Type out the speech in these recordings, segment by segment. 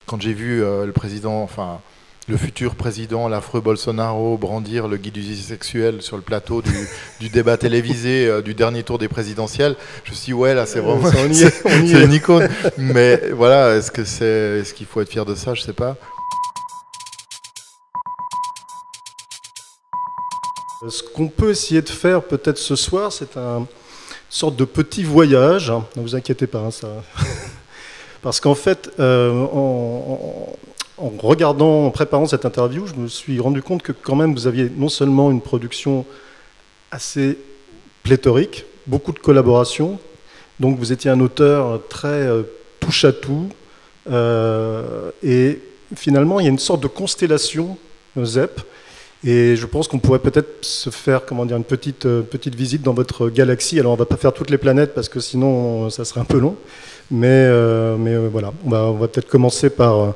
quand j'ai vu le président, enfin le futur président, l'affreux Bolsonaro, brandir le guide sexuel sur le plateau du débat télévisé du dernier tour des présidentielles, je me suis dit, ouais, là, c'est vraiment c'est une icône. Mais voilà, est-ce qu'il faut être fier de ça? Je sais pas. Ce qu'on peut essayer de faire peut-être ce soir, c'est une sorte de petit voyage. Ne vous inquiétez pas, hein, ça. Parce qu'en fait, en regardant, en préparant cette interview, je me suis rendu compte que quand même vous aviez non seulement une production assez pléthorique, beaucoup de collaborations, donc vous étiez un auteur très touche à tout, et finalement il y a une sorte de constellation ZEP, et je pense qu'on pourrait peut-être se faire, comment dire, une petite visite dans votre galaxie. Alors on ne va pas faire toutes les planètes parce que sinon ça serait un peu long, mais voilà, on va peut-être commencer par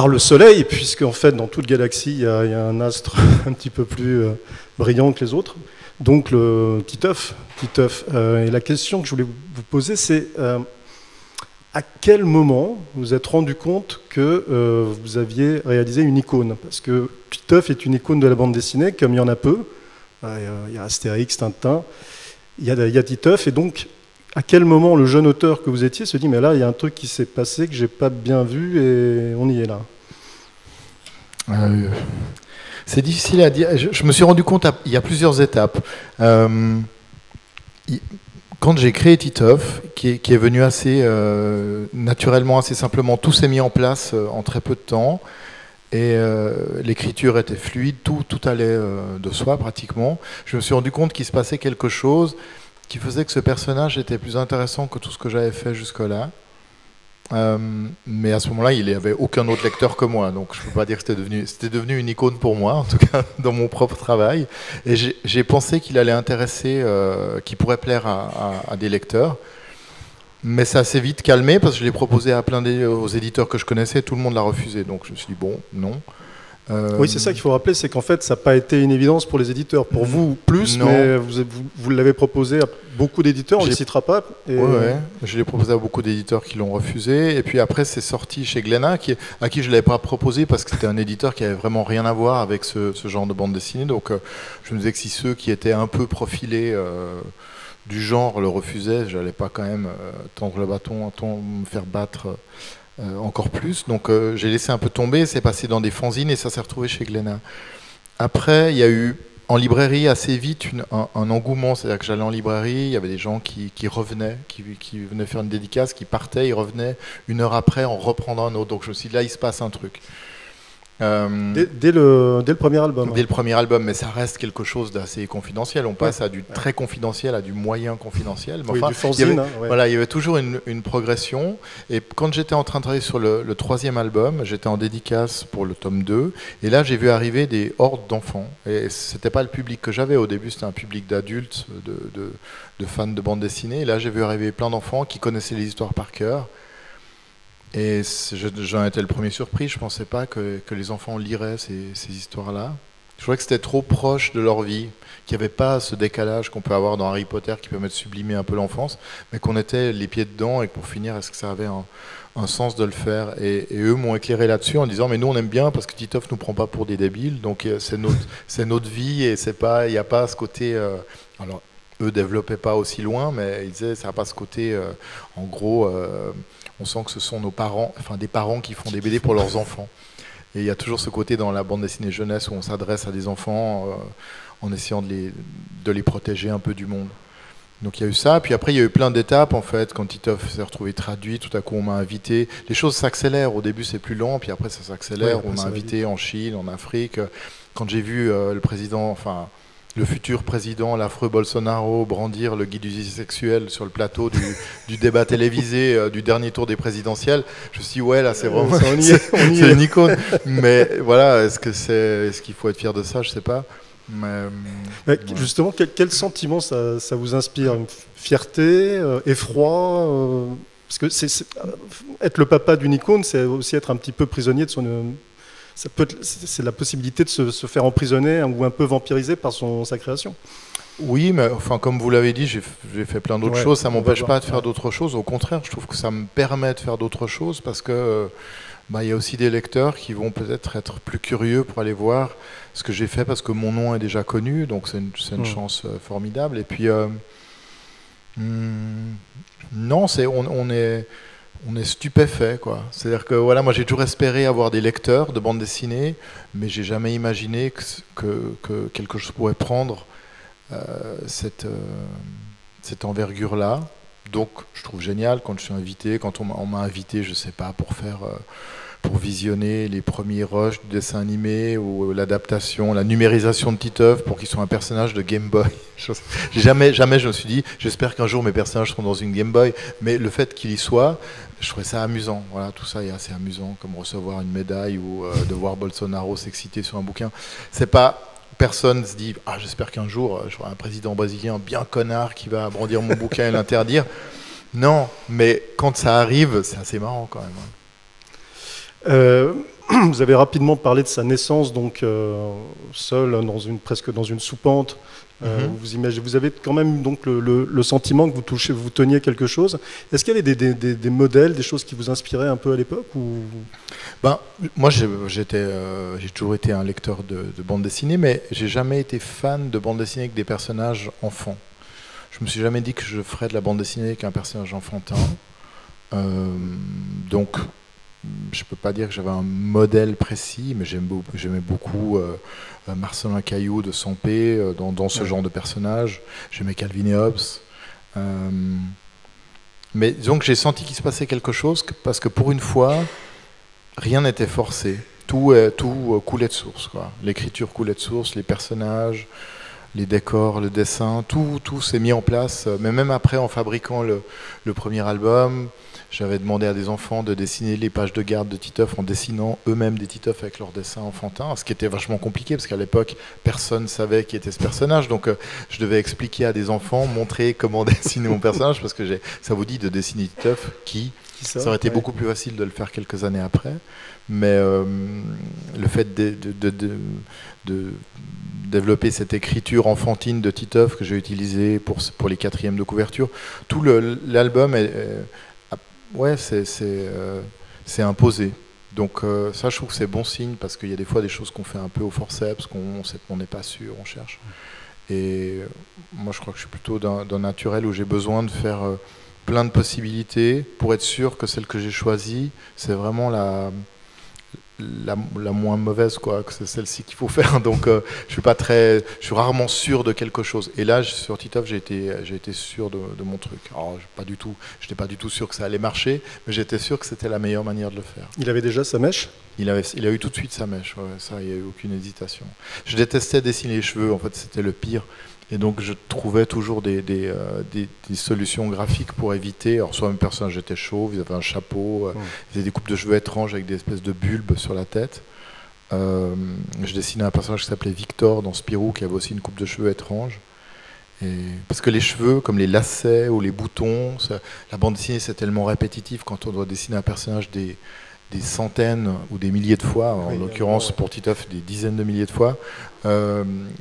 le Soleil, puisque en fait dans toute galaxie il y a un astre un petit peu plus brillant que les autres, donc le Titeuf. Et la question que je voulais vous poser, c'est à quel moment vous vous êtes rendu compte que vous aviez réalisé une icône? Parce que Titeuf est une icône de la bande dessinée, comme il y en a peu. Il y a Astérix, Tintin, il y a Titeuf, et donc à quel moment le jeune auteur que vous étiez se dit, mais là, il y a un truc qui s'est passé que j'ai pas bien vu et on y est là? C'est difficile à dire. Je me suis rendu compte, il y a plusieurs étapes. Quand j'ai créé Titeuf, qui est venu assez naturellement, assez simplement, tout s'est mis en place en très peu de temps. Et l'écriture était fluide, tout allait de soi pratiquement. Je me suis rendu compte qu'il se passait quelque chose qui faisait que ce personnage était plus intéressant que tout ce que j'avais fait jusque-là. Mais à ce moment-là, il n'y avait aucun autre lecteur que moi, donc je ne peux pas dire que c'était devenu une icône pour moi, en tout cas dans mon propre travail. Et j'ai pensé qu'il allait intéresser, qu'il pourrait plaire à des lecteurs. Mais ça s'est vite calmé parce que je l'ai proposé à aux éditeurs que je connaissais, tout le monde l'a refusé. Donc je me suis dit, bon, non. Oui, c'est ça qu'il faut rappeler, c'est qu'en fait, ça n'a pas été une évidence pour les éditeurs. Pour vous, plus, non. Mais vous l'avez proposé à beaucoup d'éditeurs, on ne les citera pas. Et... Ouais, je l'ai proposé à beaucoup d'éditeurs qui l'ont refusé. Et puis après, c'est sorti chez Glénat, à qui je ne l'avais pas proposé parce que c'était un éditeur qui n'avait vraiment rien à voir avec ce genre de bande dessinée. Donc je me disais que si ceux qui étaient un peu profilés du genre le refusaient, je n'allais pas quand même tendre le bâton, me faire battre... encore plus, donc j'ai laissé un peu tomber, c'est passé dans des fanzines et ça s'est retrouvé chez Glénat. Après, il y a eu en librairie assez vite un engouement, c'est-à-dire que j'allais en librairie, il y avait des gens qui revenaient, qui venaient faire une dédicace, qui partaient, ils revenaient une heure après en reprenant un autre, donc je me suis dit là il se passe un truc. Dès le premier album. Dès le premier album, mais ça reste quelque chose d'assez confidentiel. On passe à du très confidentiel, à du moyen confidentiel. Mais oui, enfin, du fanzine. Voilà, il y avait toujours une progression. Et quand j'étais en train de travailler sur le troisième album, j'étais en dédicace pour le tome 2. Et là, j'ai vu arriver des hordes d'enfants. Et c'était pas le public que j'avais au début, c'était un public d'adultes, de fans de bande dessinée. Et là, j'ai vu arriver plein d'enfants qui connaissaient les histoires par cœur. Et j'en étais le premier surpris, je ne pensais pas que les enfants liraient ces histoires-là. Je trouvais que c'était trop proche de leur vie, qu'il n'y avait pas ce décalage qu'on peut avoir dans Harry Potter qui permet de sublimer un peu l'enfance, mais qu'on était les pieds dedans et que pour finir, est-ce que ça avait un sens de le faire? Et eux m'ont éclairé là-dessus en disant, mais nous on aime bien parce que Titeuf ne nous prend pas pour des débiles, donc c'est notre vie et il n'y a pas ce côté... alors, eux ne développaient pas aussi loin, mais ils disaient, ça n'a pas ce côté, en gros... on sent que ce sont nos parents, enfin des parents qui font des BD pour leurs enfants. Et il y a toujours ce côté dans la bande dessinée jeunesse où on s'adresse à des enfants en essayant de les protéger un peu du monde. Donc il y a eu ça, puis après il y a eu plein d'étapes en fait, quand Titeuf s'est retrouvé traduit, tout à coup on m'a invité, les choses s'accélèrent, au début c'est plus lent, puis après ça s'accélère, on m'a invité en Chine, en Afrique, quand j'ai vu le président, enfin le futur président, l'affreux Bolsonaro, brandir le guide sexuel sur le plateau du débat télévisé du dernier tour des présidentielles, je me suis dit, ouais, là, c'est vraiment c'est une icône. Mais voilà, est-ce qu'il faut être fier de ça? Je sais pas. Mais justement, quel sentiment ça vous inspire? Une fierté, effroi parce que être le papa d'une icône, c'est aussi être un petit peu prisonnier de son... C'est la possibilité de se faire emprisonner ou un peu vampiriser par sa création. Oui, mais enfin, comme vous l'avez dit, j'ai fait plein d'autres choses. Ça on va m'empêche voir. pas de faire d'autres choses. Au contraire, je trouve que ça me permet de faire d'autres choses parce que il y a aussi des lecteurs qui vont peut-être être plus curieux pour aller voir ce que j'ai fait parce que mon nom est déjà connu. Donc c'est une chance formidable. Et puis, non, on est stupéfait, quoi. C'est-à-dire que voilà, moi j'ai toujours espéré avoir des lecteurs de bande dessinée, mais j'ai jamais imaginé que quelque chose pourrait prendre cette envergure-là. Donc je trouve génial quand je suis invité, quand on m'a invité, je sais pas, pour visionner les premiers rushs du dessin animé ou l'adaptation, la numérisation de Titeuf pour qu'ils soient un personnage de Game Boy. Jamais je me suis dit, j'espère qu'un jour mes personnages seront dans une Game Boy, mais le fait qu'il y soit, je trouvais ça amusant. Voilà, tout ça est assez amusant, comme recevoir une médaille ou de voir Bolsonaro s'exciter sur un bouquin. C'est pas... Personne se dit, ah, j'espère qu'un jour j'aurai un président brésilien bien connard qui va brandir mon bouquin et l'interdire. Non, mais quand ça arrive, c'est assez marrant quand même. Vous avez rapidement parlé de sa naissance, donc seul, presque dans une soupente. Vous avez quand même donc le sentiment que vous teniez quelque chose. Est-ce qu'il y avait des modèles, des choses qui vous inspiraient un peu à l'époque ou... Moi, j'ai toujours été un lecteur de bande dessinée, mais j'ai jamais été fan de bande dessinée avec des personnages enfants. Je me suis jamais dit que je ferais de la bande dessinée avec un personnage enfantin. Donc, je peux pas dire que j'avais un modèle précis, mais j'aimais beaucoup Marcelin Caillou de Sampé dans ce genre de personnage. J'aimais Calvin et Hobbes. Mais disons que j'ai senti qu'il se passait quelque chose parce que pour une fois, rien n'était forcé. Tout coulait de source, quoi. L'écriture coulait de source, les personnages, les décors, le dessin, tout s'est mis en place. Mais même après, en fabriquant le premier album, j'avais demandé à des enfants de dessiner les pages de garde de Titeuf en dessinant eux-mêmes des Titeuf avec leurs dessins enfantins, ce qui était vachement compliqué parce qu'à l'époque, personne ne savait qui était ce personnage. Donc je devais expliquer à des enfants, montrer comment dessiner mon personnage parce que ça vous dit de dessiner Titeuf ça aurait été beaucoup plus facile de le faire quelques années après. Mais le fait de développer cette écriture enfantine de Titeuf que j'ai utilisée pour les 4e de couverture, tout l'album c'est imposé. Donc ça, je trouve que c'est bon signe parce qu'il y a des fois des choses qu'on fait un peu au forceps, qu'on n'est pas sûr, on cherche. Et moi, je crois que je suis plutôt d'un naturel où j'ai besoin de faire plein de possibilités pour être sûr que celle que j'ai choisie, c'est vraiment la moins mauvaise, quoi, que c'est celle-ci qu'il faut faire. Donc je suis rarement sûr de quelque chose. Et là, sur Titeuf, j'ai été sûr de mon truc. Alors, j'étais pas du tout sûr que ça allait marcher, mais j'étais sûr que c'était la meilleure manière de le faire. Il avait déjà sa mèche ? Il a eu tout de suite sa mèche, ça, il n'y a eu aucune hésitation. Je détestais dessiner les cheveux, en fait, c'était le pire. Et donc je trouvais toujours des solutions graphiques pour éviter. Alors soit un personnage était chauve, il avait un chapeau, il avait des coupes de cheveux étranges avec des espèces de bulbes sur la tête. Je dessinais un personnage qui s'appelait Victor dans Spirou qui avait aussi une coupe de cheveux étrange. Parce que les cheveux, comme les lacets ou les boutons, la bande dessinée c'est tellement répétitif quand on doit dessiner un personnage des centaines ou des milliers de fois, en l'occurrence pour Titeuf des dizaines de milliers de fois,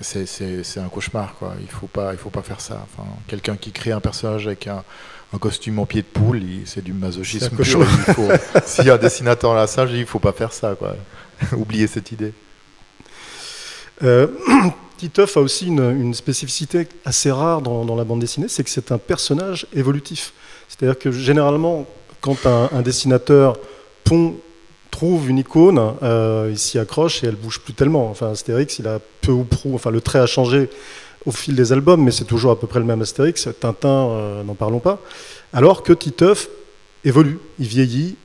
c'est un cauchemar, quoi. Il faut pas faire ça. Enfin, quelqu'un qui crée un personnage avec un costume en pied de poule, c'est du masochisme pur. Si un dessinateur a ça, je dis il faut pas faire ça, quoi. Oubliez cette idée. Titeuf a aussi une spécificité assez rare dans la bande dessinée, c'est que c'est un personnage évolutif. C'est-à-dire que généralement, quand un dessinateur trouve une icône, il s'y accroche et elle bouge plus tellement. Enfin, Astérix, il a peu ou prou, enfin le trait a changé au fil des albums, mais c'est toujours à peu près le même Astérix. Tintin, n'en parlons pas. Alors que Titeuf évolue, il vieillit.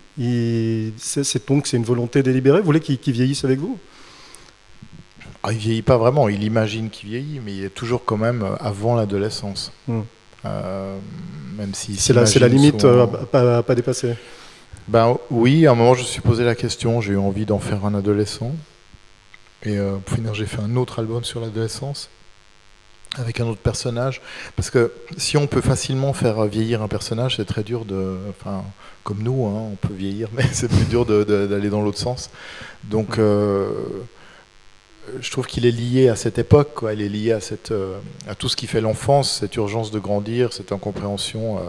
C'est une volonté délibérée. Vous voulez qu'il vieillisse avec vous ? Il vieillit pas vraiment. Il imagine qu'il vieillit, mais il est toujours quand même avant l'adolescence. Même si c'est la limite à pas dépasser. Oui, à un moment je me suis posé la question, j'ai eu envie d'en faire un adolescent. Et pour finir, j'ai fait un autre album sur l'adolescence, avec un autre personnage. Parce que si on peut facilement faire vieillir un personnage, c'est très dur comme nous, on peut vieillir, mais c'est plus dur d'aller dans l'autre sens. Donc je trouve qu'il est lié à cette époque, quoi. Il est lié à tout ce qui fait l'enfance, cette urgence de grandir, cette incompréhension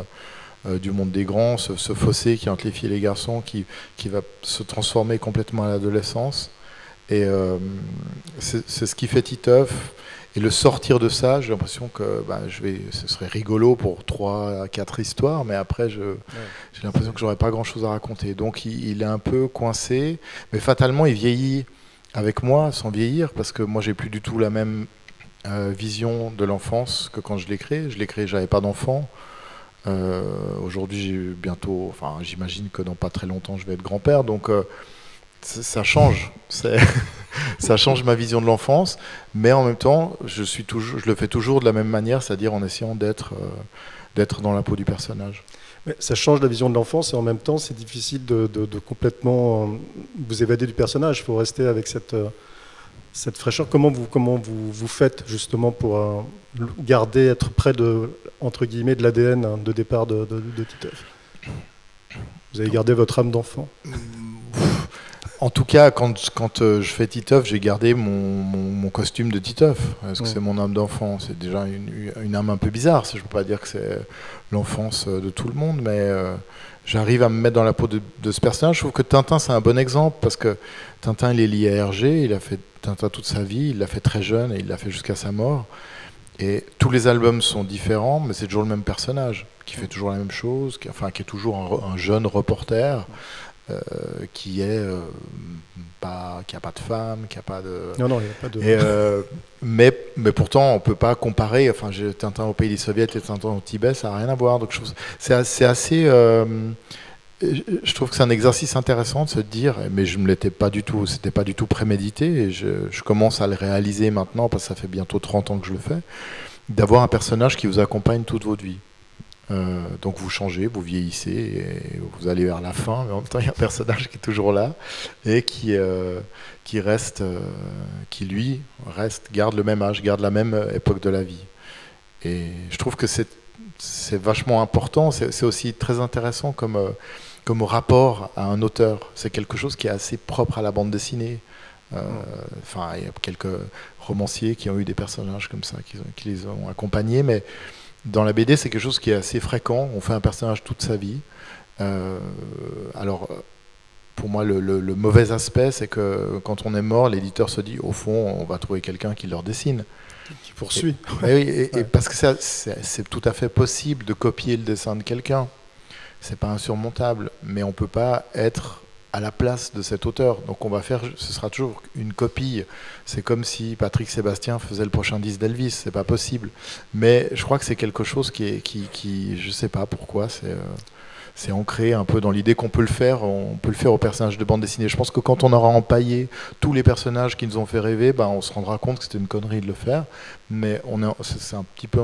du monde des grands, ce fossé qui est entre les filles et les garçons qui va se transformer complètement à l'adolescence. Et c'est ce qui fait Titeuf. Et le sortir de ça, j'ai l'impression que ce serait rigolo pour 3 à 4 histoires, mais après j'ai l'impression que j'aurais pas grand-chose à raconter. Donc il est un peu coincé, mais fatalement il vieillit avec moi sans vieillir, parce que moi j'ai plus du tout la même vision de l'enfance que quand je l'ai créé. Je l'ai créé, j'avais pas d'enfant. Aujourd'hui j'imagine que dans pas très longtemps je vais être grand-père, donc ça change. Ça change ma vision de l'enfance, mais en même temps, je le fais toujours de la même manière, c'est-à-dire en essayant d'être dans la peau du personnage. Mais ça change la vision de l'enfance et en même temps, c'est difficile de complètement vous évader du personnage. Il faut rester avec cette fraîcheur. Comment vous faites justement pour être près entre guillemets, de l'ADN de départ de Titeuf? Vous avez gardé votre âme d'enfant? En tout cas, quand je fais Titeuf, j'ai gardé mon costume de Titeuf, parce que c'est mon âme d'enfant. C'est déjà une âme un peu bizarre. Je ne peux pas dire que c'est l'enfance de tout le monde, mais j'arrive à me mettre dans la peau de ce personnage. Je trouve que Tintin, c'est un bon exemple, parce que Tintin, il est lié à Hergé. Il a fait Tintin toute sa vie. Il l'a fait très jeune et il l'a fait jusqu'à sa mort. Et tous les albums sont différents, mais c'est toujours le même personnage, qui fait toujours la même chose, qui est toujours un jeune reporter. Qui a pas de femme, qui a pas de... Non, il n'y a pas de... mais pourtant, on peut pas comparer. Enfin, Tintin au pays des soviets et Tintin au Tibet, ça n'a rien à voir. Donc, c'est assez... je trouve que c'est un exercice intéressant de se dire, mais je me l'étais pas du tout, c'était pas du tout prémédité, et je commence à le réaliser maintenant, parce que ça fait bientôt 30 ans que je le fais, d'avoir un personnage qui vous accompagne toute votre vie. Donc vous changez, vous vieillissez, et vous allez vers la fin, mais en même temps il y a un personnage qui est toujours là et qui lui garde le même âge, garde la même époque de la vie. Et je trouve que c'est vachement important. C'est aussi très intéressant comme rapport à un auteur. C'est quelque chose qui est assez propre à la bande dessinée. Il y a quelques romanciers qui ont eu des personnages comme ça, qui les ont accompagnés, mais dans la BD, c'est quelque chose qui est assez fréquent. On fait un personnage toute sa vie. Alors, pour moi, le mauvais aspect, c'est que quand on est mort, l'éditeur se dit, au fond, on va trouver quelqu'un qui leur dessine. Qui poursuit. Et parce que c'est tout à fait possible de copier le dessin de quelqu'un. C'est pas insurmontable, mais on peut pas être à la place de cet auteur. Donc ce sera toujours une copie. C'est comme si Patrick Sébastien faisait le prochain disque d'Elvis. C'est pas possible. Mais je crois que c'est quelque chose qui je sais pas pourquoi, c'est ancré un peu dans l'idée qu'on peut le faire. On peut le faire aux personnages de bande dessinée. Je pense que quand on aura empaillé tous les personnages qui nous ont fait rêver, on se rendra compte que c'était une connerie de le faire. Mais c'est un petit peu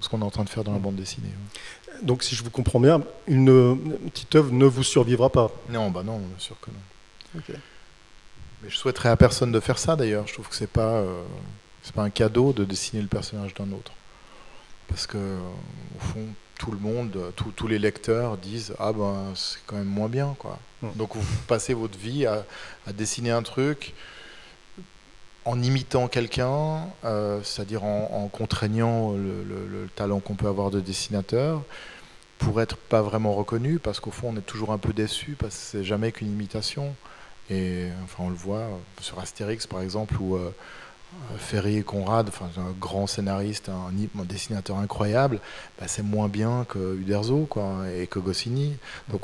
ce qu'on est en train de faire dans la bande dessinée. Donc, si je vous comprends bien, une petite œuvre ne vous survivra pas. Non, non, bien sûr que non. Okay. Mais je souhaiterais à personne de faire ça, d'ailleurs. Je trouve que c'est pas un cadeau de dessiner le personnage d'un autre. Parce que, au fond, tout le monde, tous les lecteurs disent « Ah c'est quand même moins bien, quoi. » Donc, vous passez votre vie à dessiner un truc en imitant quelqu'un, c'est-à-dire en contraignant le talent qu'on peut avoir de dessinateur, pour être pas vraiment reconnu, parce qu'au fond on est toujours un peu déçu, parce que c'est jamais qu'une imitation. Et enfin on le voit sur Astérix par exemple, où Ferry et Conrad, un grand scénariste, un dessinateur incroyable, c'est moins bien que Uderzo, quoi, et que Goscinny. Donc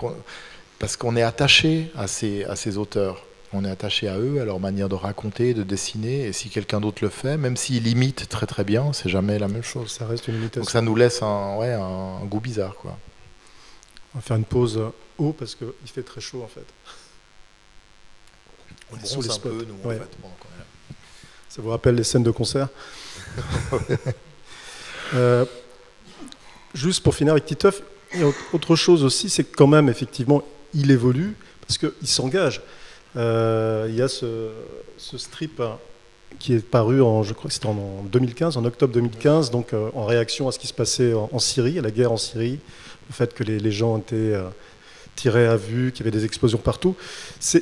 parce qu'on est attaché à ces auteurs. On est attaché à eux, à leur manière de raconter, de dessiner, et si quelqu'un d'autre le fait, même s'il imite très très bien, c'est jamais la même chose. Ça reste une imitation. Donc ça nous laisse un goût bizarre, quoi. On va faire une pause haut parce qu'il fait très chaud en fait. On bronze un peu, nous, en fait, pendant qu'on est là. Ça vous rappelle les scènes de concert? Juste pour finir avec Titeuf, autre chose aussi, c'est que quand même, effectivement, il évolue parce qu'il s'engage. Il y a ce strip qui est paru, je crois que c'était en 2015, en octobre 2015, donc en réaction à ce qui se passait en Syrie, à la guerre en Syrie, le fait que les gens étaient tirait à vue, qu'il y avait des explosions partout. Ça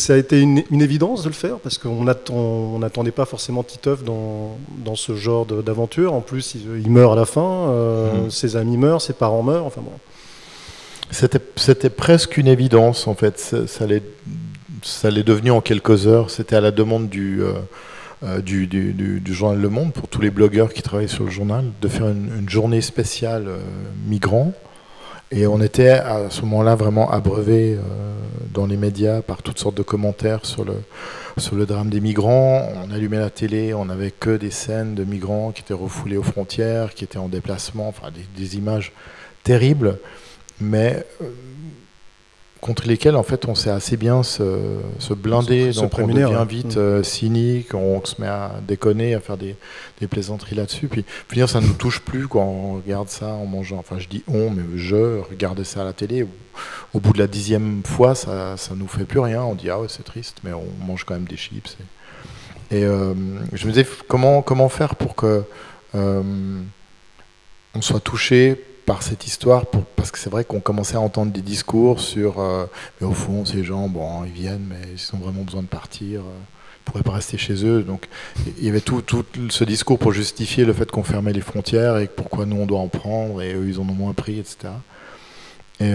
a été une évidence de le faire, parce qu'on n'attendait pas forcément Titeuf dans ce genre d'aventure. En plus, il meurt à la fin, ses amis meurent, ses parents meurent, enfin bon. C'était presque une évidence, en fait. Ça l'est devenu en quelques heures. C'était à la demande du journal Le Monde, pour tous les blogueurs qui travaillaient sur le journal, de faire une journée spéciale migrants. Et on était à ce moment-là vraiment abreuvés dans les médias par toutes sortes de commentaires sur le drame des migrants. On allumait la télé, on n'avait que des scènes de migrants qui étaient refoulés aux frontières, qui étaient en déplacement, enfin des images terribles, mais contre lesquelles en fait on sait assez bien se blinder, donc on devient vite cynique, on se met à déconner, à faire des plaisanteries là-dessus, puis ça ne nous touche plus quand on regarde ça en mangeant, enfin je dis on, mais je regardais ça à la télé, au bout de la 10e fois ça nous fait plus rien, on dit ah ouais c'est triste, mais on mange quand même des chips, et je me disais comment faire pour que on soit touché par cette histoire, parce que c'est vrai qu'on commençait à entendre des discours sur mais au fond ces gens, bon ils viennent mais ils ont vraiment besoin de partir, ils pourraient pas rester chez eux, donc il y avait tout ce discours pour justifier le fait qu'on fermait les frontières et pourquoi nous on doit en prendre et eux ils en ont moins pris, etc. Et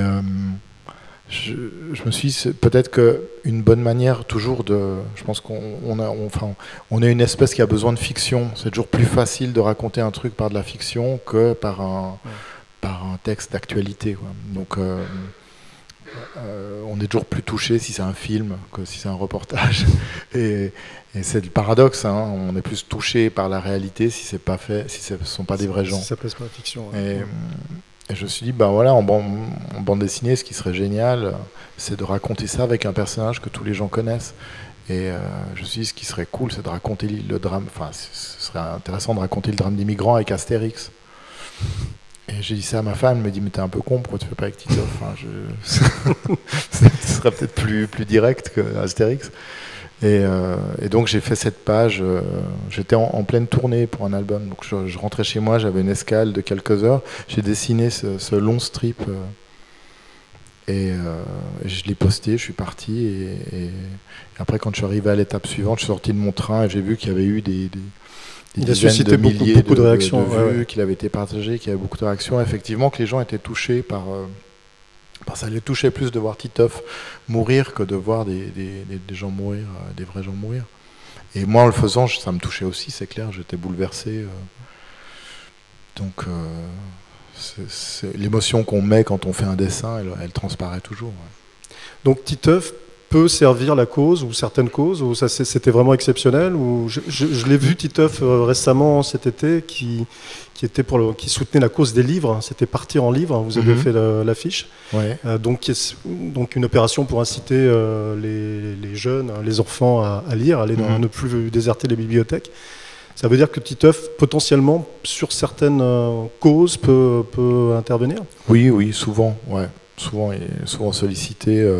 je me suis dit, peut-être qu'une bonne manière toujours je pense qu'on a une espèce qui a besoin de fiction, c'est toujours plus facile de raconter un truc par de la fiction que par un texte d'actualité. Donc on est toujours plus touché si c'est un film que si c'est un reportage. Et c'est le paradoxe, hein, on est plus touché par la réalité si c'est pas fait, si ce ne sont pas des vrais gens. Si ça plaise pas la fiction. Et je me suis dit, ben voilà, en bande dessinée, ce qui serait génial, c'est de raconter ça avec un personnage que tous les gens connaissent. Et je me suis dit, ce qui serait cool, c'est de raconter le drame, enfin ce serait intéressant de raconter le drame des migrants avec Astérix. Et j'ai dit ça à ma femme, elle me dit mais t'es un peu con, pourquoi tu fais pas avec Titeuf, enfin, ce serait peut-être plus direct que Astérix. Et donc j'ai fait cette page, j'étais en pleine tournée pour un album, donc je rentrais chez moi, j'avais une escale de quelques heures, j'ai dessiné ce long strip et je l'ai posté, je suis parti et après quand je suis arrivé à l'étape suivante, je suis sorti de mon train et j'ai vu qu'il y avait eu des il a suscité beaucoup de réactions, vues, qu'il avait été partagé, qu'il y avait beaucoup de réactions. Effectivement, que les gens étaient touchés par ça les touchait plus de voir Titeuf mourir que de voir des gens mourir, des vrais gens mourir. Et moi, en le faisant, ça me touchait aussi, c'est clair, j'étais bouleversé. Donc, l'émotion qu'on met quand on fait un dessin, elle transparaît toujours. Ouais. Donc, Titeuf peut servir la cause ou certaines causes, ou ça c'était vraiment exceptionnel, ou je l'ai vu Titeuf récemment cet été qui soutenait la cause des livres, c'était Partir en livre, vous avez fait l'affiche, ouais. Donc une opération pour inciter les jeunes, les enfants à lire, aller ne plus déserter les bibliothèques. Ça veut dire que Titeuf potentiellement sur certaines causes peut intervenir. Oui, souvent, ouais, souvent sollicité.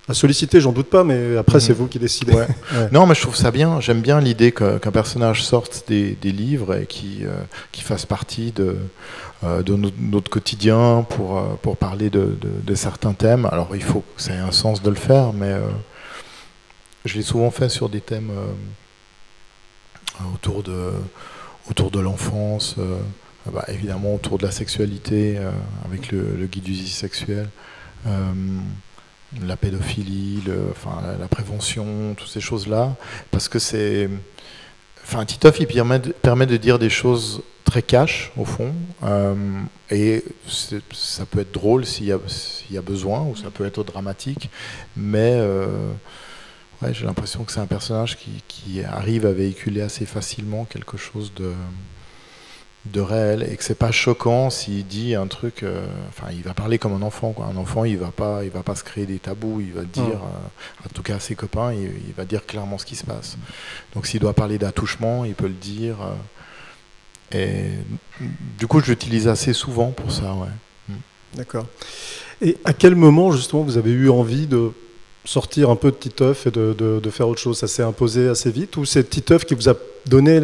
À solliciter, j'en doute pas, mais après, c'est vous qui décidez. Ouais. Ouais. Non, mais je trouve ça bien. J'aime bien l'idée qu'un personnage sorte des livres et qui fasse partie de notre quotidien pour parler de certains thèmes. Alors, il faut que ça ait un sens de le faire, mais je l'ai souvent fait sur des thèmes autour de l'enfance, évidemment autour de la sexualité, avec le guide du vice sexuel. La pédophilie, la prévention, toutes ces choses-là, parce que Titeuf, il permet de dire des choses très cash, au fond, et ça peut être drôle s'il y a besoin, ou ça peut être dramatique, mais j'ai l'impression que c'est un personnage qui arrive à véhiculer assez facilement quelque chose de réel, et que c'est pas choquant s'il dit un truc, il va parler comme un enfant, quoi. Un enfant, il va pas se créer des tabous, il va dire, en tout cas à ses copains, il va dire clairement ce qui se passe. Donc s'il doit parler d'attouchement, il peut le dire, et du coup je l'utilise assez souvent pour ça, ouais. D'accord. Et à quel moment justement vous avez eu envie de sortir un peu de Titeuf et de faire autre chose? Ça s'est imposé assez vite, ou c'est Titeuf qui vous a donné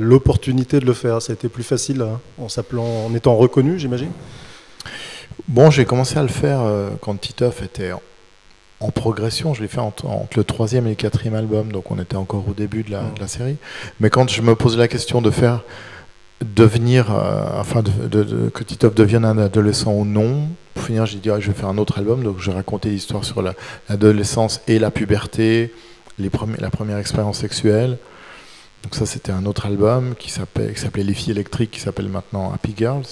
l'opportunité de le faire? Ça a été plus facile en étant reconnu, j'imagine? Bon, j'ai commencé à le faire quand Titeuf était en progression. Je l'ai fait entre le 3e et le 4e album, donc on était encore au début de la série. Mais quand je me posais la question de faire devenir, que Titeuf devienne un adolescent ou non, pour finir, j'ai dit je vais faire un autre album. Donc j'ai raconté l'histoire sur l'adolescence et la puberté, la première expérience sexuelle. Donc ça, c'était un autre album qui s'appelait Les filles électriques, qui s'appelle maintenant Happy Girls.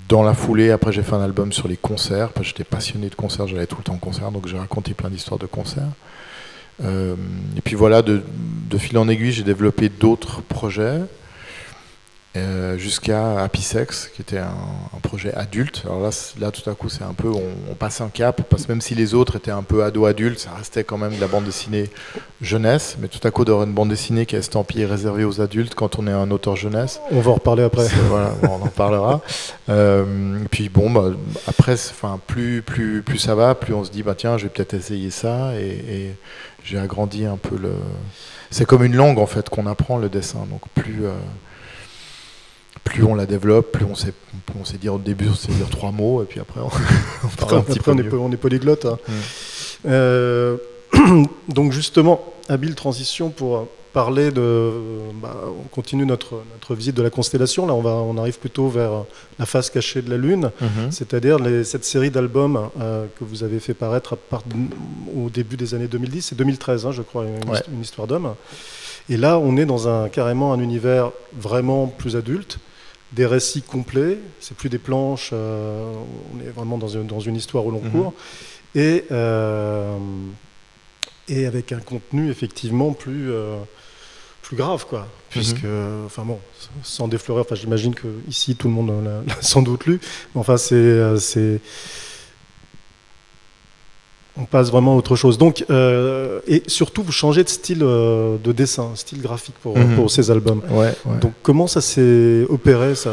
Dans la foulée, après, j'ai fait un album sur les concerts, parce que j'étais passionné de concerts, j'allais tout le temps en concert, donc j'ai raconté plein d'histoires de concerts. Et puis voilà, de fil en aiguille, j'ai développé d'autres projets, jusqu'à Happy Sex, qui était un projet adulte. Alors là, tout à coup, c'est un peu, on passe un cap, parce que même si les autres étaient un peu ado-adultes, ça restait quand même de la bande dessinée jeunesse, mais tout à coup, d'avoir une bande dessinée qui est estampillée réservée aux adultes quand on est un auteur jeunesse. On va en reparler après. Voilà, on en parlera. Puis bon, après, plus ça va, plus on se dit, tiens, je vais peut-être essayer ça, et j'ai agrandi un peu le... C'est comme une langue, en fait, qu'on apprend, le dessin, donc plus on la développe, plus on sait dire au début, on sait dire 3 mots, et puis après on parle un petit peu mieux. On est polyglotte. Hein. Donc justement, habile transition pour parler de... on continue notre visite de la constellation. Là, on arrive plutôt vers la face cachée de la Lune, c'est-à-dire cette série d'albums que vous avez fait paraître au début des années 2010, c'est 2013, je crois, une histoire d'homme. Et là, on est dans carrément un univers vraiment plus adulte, des récits complets, c'est plus des planches, on est vraiment dans une histoire au long cours, et avec un contenu effectivement plus grave, quoi, puisque, sans déflorer, j'imagine que ici tout le monde l'a sans doute lu, mais enfin on passe vraiment à autre chose. Donc, et surtout, vous changez de style de dessin, style graphique pour ces albums. Ouais. Donc, comment ça s'est opéré, ça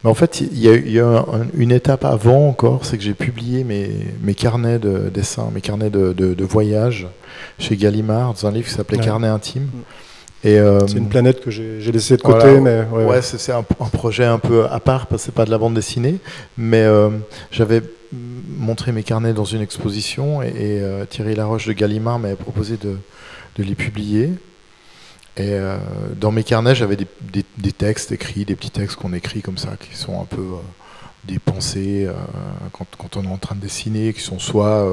En fait, il y a une étape avant encore, c'est que j'ai publié mes carnets de dessin, mes carnets de voyage chez Gallimard, dans un livre qui s'appelait Carnet intime. C'est une planète que j'ai laissée de côté, mais c'est un projet un peu à part, parce que c'est pas de la bande dessinée, mais j'avais montré mes carnets dans une exposition, et Thierry Laroche de Gallimard m'avait proposé de les publier. Et dans mes carnets, j'avais des textes écrits, des petits textes qu'on écrit comme ça, qui sont un peu des pensées quand on est en train de dessiner, qui sont soit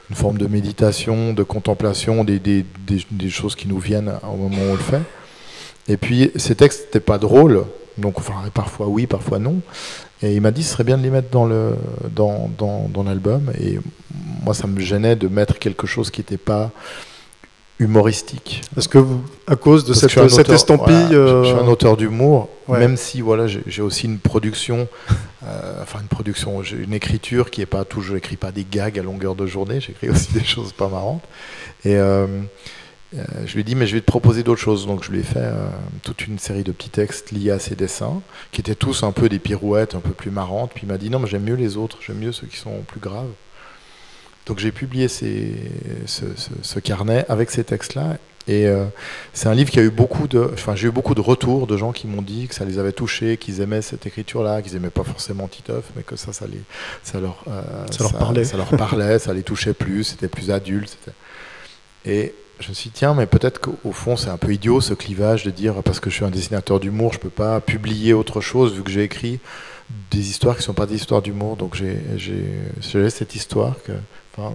une forme de méditation, de contemplation, des choses qui nous viennent au moment où on le fait. Et puis ces textes n'étaient pas drôles, donc parfois oui, parfois non. Et il m'a dit ce serait bien de les mettre dans l'album. Et moi, ça me gênait de mettre quelque chose qui n'était pas humoristique. Parce que à cause de cette estampille... je suis un auteur d'humour, même si j'ai aussi une production, j'ai une écriture qui est pas toujours... Je n'écris pas des gags à longueur de journée, j'écris aussi des choses pas marrantes. Et je lui ai dit, mais je vais te proposer d'autres choses. Donc je lui ai fait toute une série de petits textes liés à ses dessins, qui étaient tous un peu des pirouettes, un peu plus marrantes. Puis il m'a dit, non, mais j'aime mieux les autres, j'aime mieux ceux qui sont plus graves. Donc j'ai publié ce carnet avec ces textes-là, et c'est un livre qui a eu j'ai eu beaucoup de retours de gens qui m'ont dit que ça les avait touchés, qu'ils aimaient cette écriture-là, qu'ils n'aimaient pas forcément Titeuf, mais que ça leur parlait, ça les touchait plus, c'était plus adulte. Et je me suis dit, tiens, mais peut-être qu'au fond c'est un peu idiot ce clivage de dire parce que je suis un dessinateur d'humour, je ne peux pas publier autre chose vu que j'ai écrit des histoires qui ne sont pas des histoires d'humour. Donc j'ai cette histoire,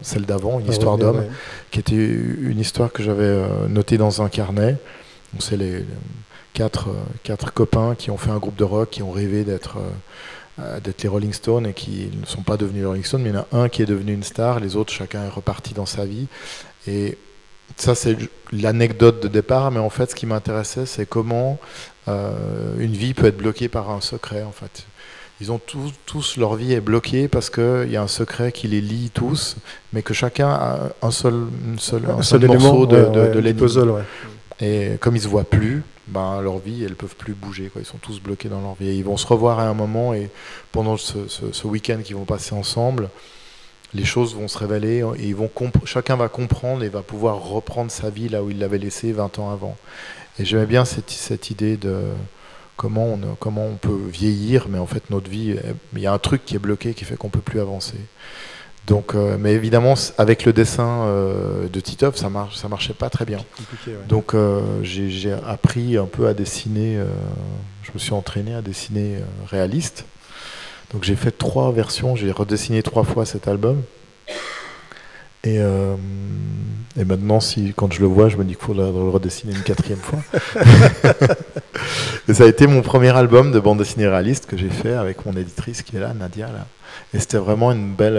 celle d'avant, une histoire d'homme, qui était une histoire que j'avais notée dans un carnet. Donc c'est les quatre copains qui ont fait un groupe de rock, qui ont rêvé d'être les Rolling Stones et qui ne sont pas devenus les Rolling Stones, mais il y en a un qui est devenu une star, les autres, chacun est reparti dans sa vie. Et ça, c'est l'anecdote de départ, mais en fait, ce qui m'intéressait, c'est comment une vie peut être bloquée par un secret, en fait. Ils ont tous, leur vie est bloquée parce qu'il y a un secret qui les lie tous, mais que chacun a un seul morceau de l'énigme. Et comme ils ne se voient plus, leur vie, elles ne peuvent plus bouger, quoi. Ils sont tous bloqués dans leur vie. Et ils vont se revoir à un moment, et pendant ce week-end qu'ils vont passer ensemble, les choses vont se révéler, et chacun va comprendre et va pouvoir reprendre sa vie là où il l'avait laissée 20 ans avant. Et j'aimais bien cette idée comment on peut vieillir, mais en fait notre vie, il y a un truc qui est bloqué qui fait qu'on peut plus avancer. Donc, mais évidemment, avec le dessin de Titov, ça marchait pas très bien. Compliqué, ouais. Donc j'ai appris un peu à dessiner, je me suis entraîné à dessiner réaliste. Donc j'ai fait 3 versions, j'ai redessiné 3 fois cet album. Et maintenant, quand je le vois, je me dis qu'il faut le redessiner une 4e fois. Et ça a été mon premier album de bande dessinée réaliste que j'ai fait avec mon éditrice qui est là, Nadia. Là. Et c'était vraiment une belle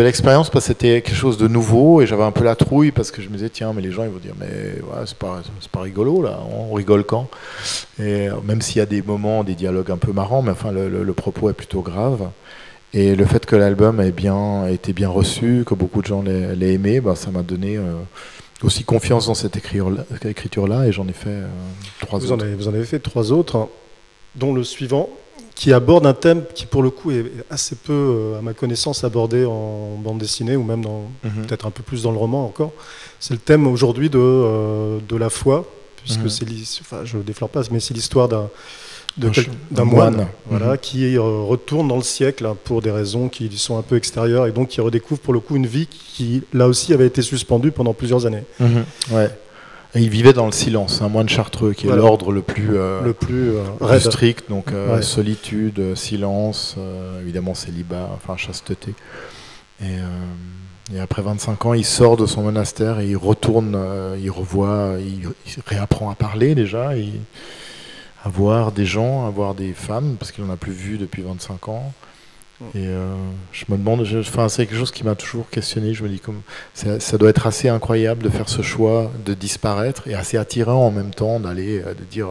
expérience parce que c'était quelque chose de nouveau et j'avais un peu la trouille parce que je me disais tiens mais les gens ils vont dire mais ouais, c'est pas rigolo là, on rigole quand, et même s'il y a des moments, des dialogues un peu marrants, mais enfin le propos est plutôt grave. Et le fait que l'album ait été bien reçu, que beaucoup de gens l'aient aimé, bah, ça m'a donné aussi confiance dans cette écriture-là, et j'en ai fait 3 autres. Vous en avez fait 3 autres, hein, dont le suivant, qui aborde un thème qui pour le coup est assez peu, à ma connaissance, abordé en bande dessinée, ou même peut-être un peu plus dans le roman encore. C'est le thème aujourd'hui de la foi, puisque je ne déflore pas, mais c'est l'histoire d'un moine, voilà, qui retourne dans le siècle pour des raisons qui lui sont un peu extérieures, et donc qui redécouvre pour le coup une vie qui là aussi avait été suspendue pendant plusieurs années. Ouais. Et il vivait dans le silence, un moine chartreux qui est l'ordre le plus strict, donc solitude, silence, évidemment célibat, enfin chasteté. Et après 25 ans, il sort de son monastère et il retourne, il revoit, il réapprend à parler déjà, à voir des gens, à voir des femmes, parce qu'il n'en a plus vu depuis 25 ans. Et je me demande, c'est quelque chose qui m'a toujours questionné, je me dis ça doit être assez incroyable de faire ce choix de disparaître, et assez attirant en même temps de dire,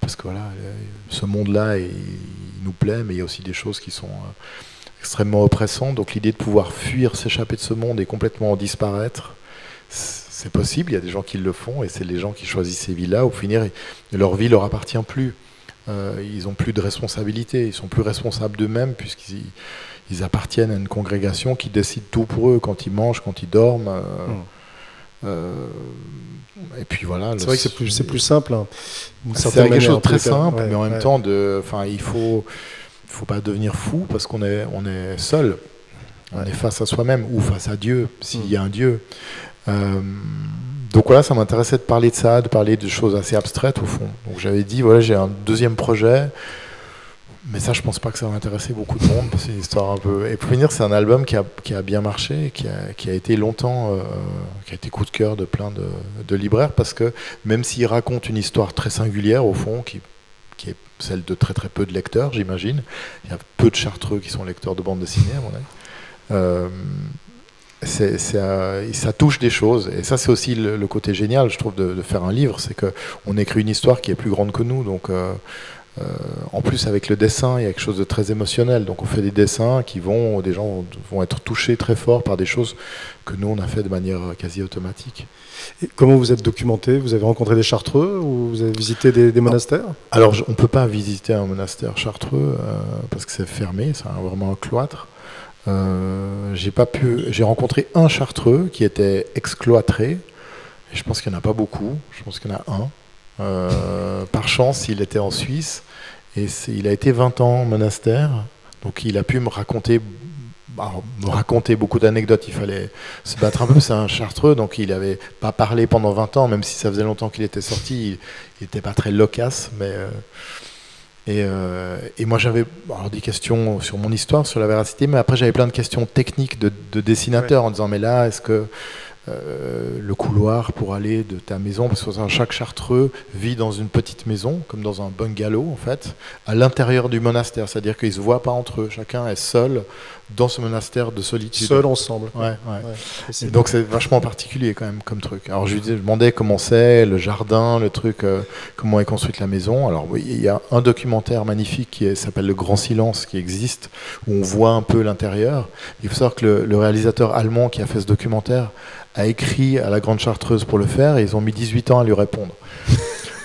parce que voilà, ce monde-là, il nous plaît, mais il y a aussi des choses qui sont extrêmement oppressantes, donc l'idée de pouvoir fuir, s'échapper de ce monde et complètement disparaître, c'est possible, il y a des gens qui le font, et c'est les gens qui choisissent ces vies-là, au final, leur vie leur appartient plus. Ils n'ont plus de responsabilité, ils sont plus responsables d'eux-mêmes puisqu'ils appartiennent à une congrégation qui décide tout pour eux, quand ils mangent, quand ils dorment. Et puis voilà. C'est vrai que c'est plus simple. Hein, c'est quelque chose de très simple, mais en même temps, il faut pas devenir fou parce qu'on est seul. On est face à soi-même ou face à Dieu, s'il y a un Dieu. Donc voilà, ça m'intéressait de parler de ça, de parler de choses assez abstraites au fond. Donc j'avais dit, voilà, j'ai un 2e projet, mais ça je pense pas que ça va intéresser beaucoup de monde, parce que c'est une histoire un peu... Et pour finir, c'est un album qui a bien marché, qui a été longtemps, qui a été coup de cœur de plein de libraires, parce que même s'il raconte une histoire très singulière au fond, qui est celle de très très peu de lecteurs, j'imagine, il y a peu de chartreux qui sont lecteurs de bande dessinée à mon avis. Ça touche des choses, et ça c'est aussi le côté génial, je trouve, de faire un livre, c'est qu'on écrit une histoire qui est plus grande que nous, donc en plus avec le dessin il y a quelque chose de très émotionnel, donc on fait des dessins des gens vont être touchés très fort par des choses que nous on a fait de manière quasi automatique. Et comment vous êtes documenté? Vous avez rencontré des chartreux ou vous avez visité des monastères? Alors on ne peut pas visiter un monastère chartreux parce que c'est fermé, c'est vraiment un cloître. J'ai rencontré un chartreux qui était excloîtré, et je pense qu'il n'y en a pas beaucoup, je pense qu'il y en a un. Par chance, il était en Suisse, et il a été 20 ans en monastère, donc il a pu me raconter beaucoup d'anecdotes. Il fallait se battre un peu, c'est un chartreux, donc il n'avait pas parlé pendant 20 ans, même si ça faisait longtemps qu'il était sorti, il n'était pas très loquace, mais... Et moi j'avais des questions sur mon histoire, sur la véracité, mais après j'avais plein de questions techniques de dessinateur, en disant mais là est-ce que le couloir pour aller de ta maison, parce que chaque chartreux vit dans une petite maison, comme dans un bungalow en fait, à l'intérieur du monastère, c'est-à-dire qu'ils ne se voient pas entre eux, chacun est seul dans ce monastère de solitude. Seul ensemble. Ouais. Et donc c'est vachement particulier quand même comme truc. Alors je lui demandais comment c'est, le jardin, le truc, comment est construite la maison. Alors oui, il y a un documentaire magnifique qui s'appelle Le Grand Silence qui existe, où on voit un peu l'intérieur. Il faut savoir que le réalisateur allemand qui a fait ce documentaire a écrit à la Grande Chartreuse pour le faire, et ils ont mis 18 ans à lui répondre.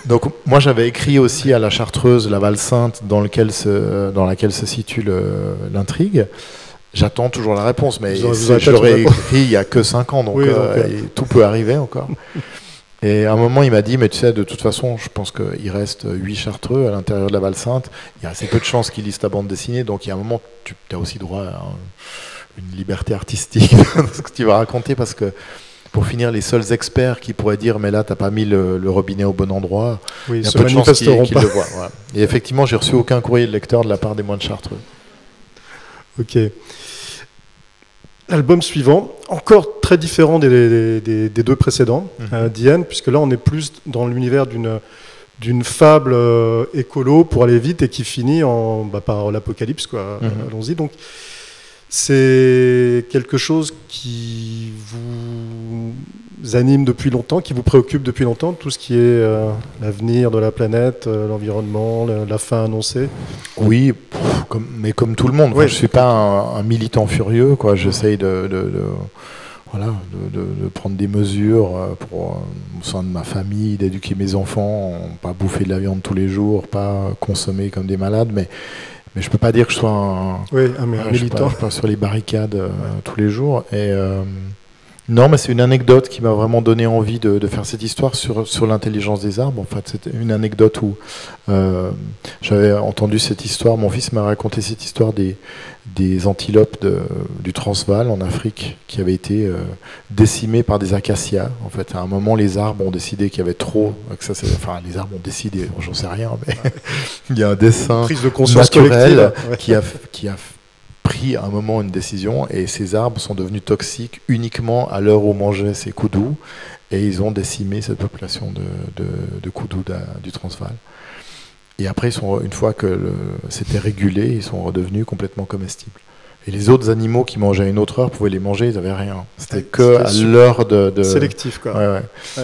Donc moi j'avais écrit aussi à la Chartreuse, la Val-Sainte, dans laquelle se situe l'intrigue. J'attends toujours la réponse, mais je l'aurais écrit il n'y a que 5 ans, donc tout peut arriver encore. Et à un moment, il m'a dit, mais tu sais, de toute façon, je pense qu'il reste 8 chartreux à l'intérieur de la Val-Sainte. Il y a assez peu de chances qu'ils lisent ta bande dessinée. Donc, il y a un moment, tu as aussi droit à une liberté artistique dans ce que tu vas raconter. Parce que, pour finir, les seuls experts qui pourraient dire, mais là, tu n'as pas mis le robinet au bon endroit, oui, il y a peu de chances qu'ils le voient. Voilà. Et effectivement, j'ai reçu aucun courrier de lecteur de la part des moines chartreux. Ok. L'album suivant, encore très différent des deux précédents, Diane, puisque là on est plus dans l'univers d'une fable écolo pour aller vite et qui finit par l'apocalypse, quoi. Allons-y. Donc c'est quelque chose qui vous anime depuis longtemps, qui vous préoccupe depuis longtemps, tout ce qui est l'avenir de la planète, l'environnement, la fin annoncée. Oui, mais comme tout le monde. Enfin, je ne suis pas un militant furieux, quoi. J'essaye de prendre des mesures au sein de ma famille, d'éduquer mes enfants, pas bouffer de la viande tous les jours, pas consommer comme des malades, mais je ne peux pas dire que je sois un militant. Je suis pas sur les barricades tous les jours. Non, mais c'est une anecdote qui m'a vraiment donné envie de faire cette histoire sur l'intelligence des arbres. En fait, c'était une anecdote où j'avais entendu cette histoire. Mon fils m'a raconté cette histoire des antilopes du Transvaal en Afrique qui avaient été décimées par des acacias. En fait, à un moment, les arbres ont décidé qu'il y avait trop. Les arbres ont décidé, j'en sais rien, mais il y a un dessin prise de conscience naturel qui a pris à un moment une décision, et ces arbres sont devenus toxiques uniquement à l'heure où on mangeait ces koudous, et ils ont décimé cette population de koudous du Transvaal. Et après, une fois que c'était régulé, ils sont redevenus complètement comestibles. Et les autres animaux qui mangeaient à une autre heure pouvaient les manger, ils n'avaient rien. C'était que à l'heure de... Sélectif, quoi. Ouais.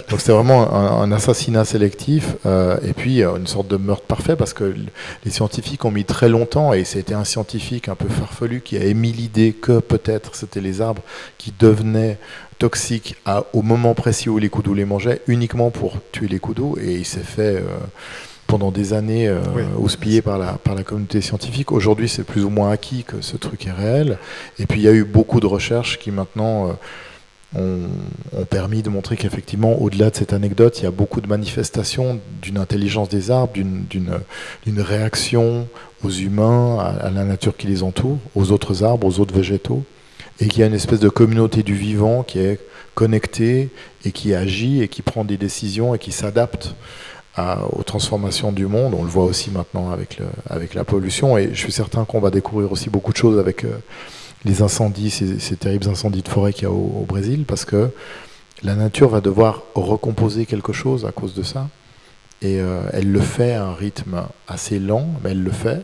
Donc c'était vraiment un assassinat sélectif, et puis une sorte de meurtre parfait, parce que les scientifiques ont mis très longtemps, et c'était un scientifique un peu farfelu qui a émis l'idée que peut-être c'était les arbres qui devenaient toxiques au moment précis où les koudous les mangeaient, uniquement pour tuer les koudous, et il s'est fait... pendant des années houspillé par la communauté scientifique. Aujourd'hui, c'est plus ou moins acquis que ce truc est réel. Et puis, il y a eu beaucoup de recherches qui, maintenant, ont permis de montrer qu'effectivement, au-delà de cette anecdote, il y a beaucoup de manifestations d'une intelligence des arbres, d'une réaction aux humains, à la nature qui les entoure, aux autres arbres, aux autres végétaux, et qu'il y a une espèce de communauté du vivant qui est connectée et qui agit et qui prend des décisions et qui s'adapte aux transformations du monde. On le voit aussi maintenant avec la pollution, et je suis certain qu'on va découvrir aussi beaucoup de choses avec les incendies, ces terribles incendies de forêt qu'il y a au Brésil, parce que la nature va devoir recomposer quelque chose à cause de ça, et elle le fait à un rythme assez lent, mais elle le fait,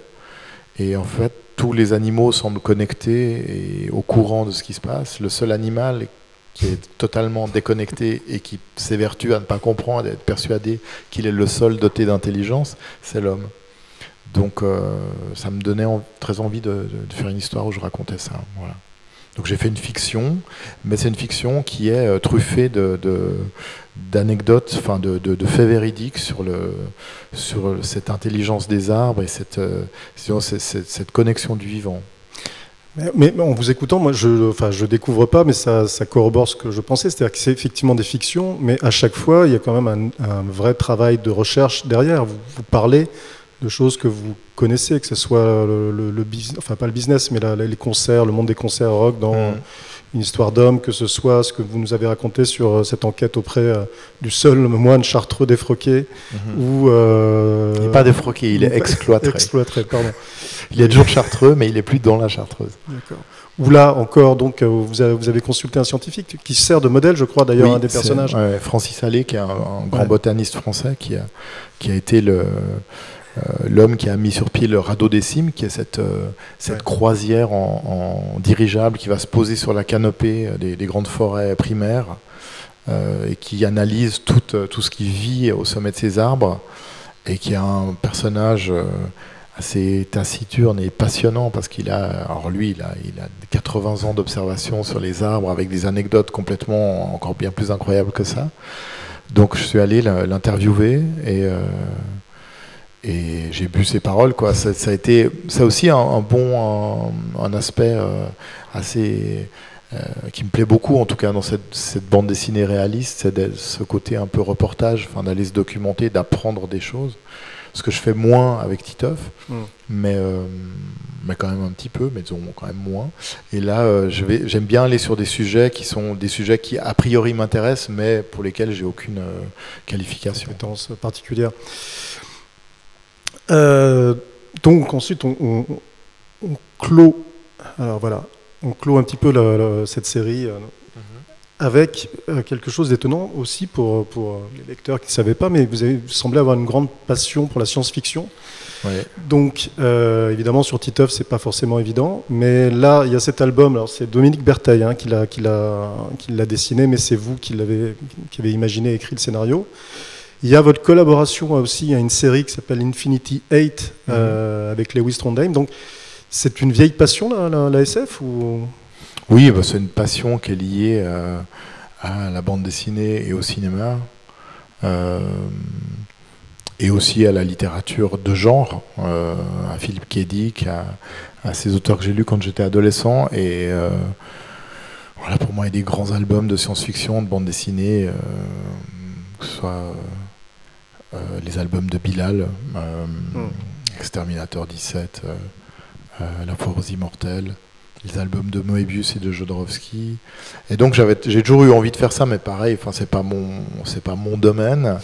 et en fait tous les animaux semblent connectés et au courant de ce qui se passe. Le seul animal qui est totalement déconnecté et qui s'évertue à ne pas comprendre, à être persuadé qu'il est le seul doté d'intelligence, c'est l'homme. Donc ça me donnait très envie de faire une histoire où je racontais ça. Voilà. Donc j'ai fait une fiction, mais c'est une fiction qui est truffée d'anecdotes, enfin de faits véridiques sur cette intelligence des arbres et cette connexion du vivant. Mais en vous écoutant, moi, je découvre pas, mais ça corrobore ce que je pensais. C'est-à-dire que c'est effectivement des fictions, mais à chaque fois, il y a quand même un vrai travail de recherche derrière. Vous parlez de choses que vous connaissez, que ce soit le business, enfin pas le business, mais les concerts, le monde des concerts rock dans Une histoire d'homme, que ce soit ce que vous nous avez raconté sur cette enquête auprès du seul moine chartreux défroqué, ou... il n'est pas défroqué, il est excloîtré. Excloîtré, pardon. Il est toujours chartreux, mais il n'est plus dans la Chartreuse. D'accord. Ou là encore, donc, vous avez consulté un scientifique qui sert de modèle, je crois, d'ailleurs, un des personnages. Francis Allais, qui est un grand botaniste français, qui a été l'homme qui a mis sur pied le radeau des cimes, qui est cette croisière en dirigeable qui va se poser sur la canopée des grandes forêts primaires, et qui analyse tout ce qui vit au sommet de ces arbres, et qui a un personnage assez taciturne et passionnant, parce qu'il a 80 ans d'observation sur les arbres, avec des anecdotes complètement encore bien plus incroyables que ça. Donc je suis allé l'interviewer, et j'ai bu ses paroles, quoi. Ça a été, ça aussi un aspect assez qui me plaît beaucoup, en tout cas dans cette bande dessinée réaliste, c'est ce côté un peu reportage, d'aller se documenter, d'apprendre des choses. Ce que je fais moins avec Titeuf, mais quand même un petit peu, mais disons quand même moins. Et là, j'aime bien aller sur des sujets qui sont des sujets qui a priori m'intéressent, mais pour lesquels j'ai aucune qualification. Compétence particulière. Donc ensuite, on clôt. Alors voilà, on clôt un petit peu cette série. Avec quelque chose d'étonnant aussi pour les lecteurs qui ne savaient pas, mais vous avez semblé avoir une grande passion pour la science-fiction. Ouais. Donc, évidemment, sur Titeuf, c'est pas forcément évident, mais là, il y a cet album. Alors, c'est Dominique Bertheil qui l'a dessiné, mais c'est vous qui avez imaginé et écrit le scénario. Il y a votre collaboration aussi, il y a une série qui s'appelle Infinity 8 avec Lewis Trondheim. Donc, c'est une vieille passion, la SF ou... Oui, c'est une passion qui est liée à la bande dessinée et au cinéma, et aussi à la littérature de genre, à Philippe K. Dick, à ces auteurs que j'ai lus quand j'étais adolescent. Et voilà, pour moi, il y a des grands albums de science-fiction, de bande dessinée, que ce soit les albums de Bilal, Exterminateur 17, La Foire aux Immortels, les albums de Moebius et de Jodorowsky. Et donc j'ai toujours eu envie de faire ça, mais pareil, c'est pas mon domaine.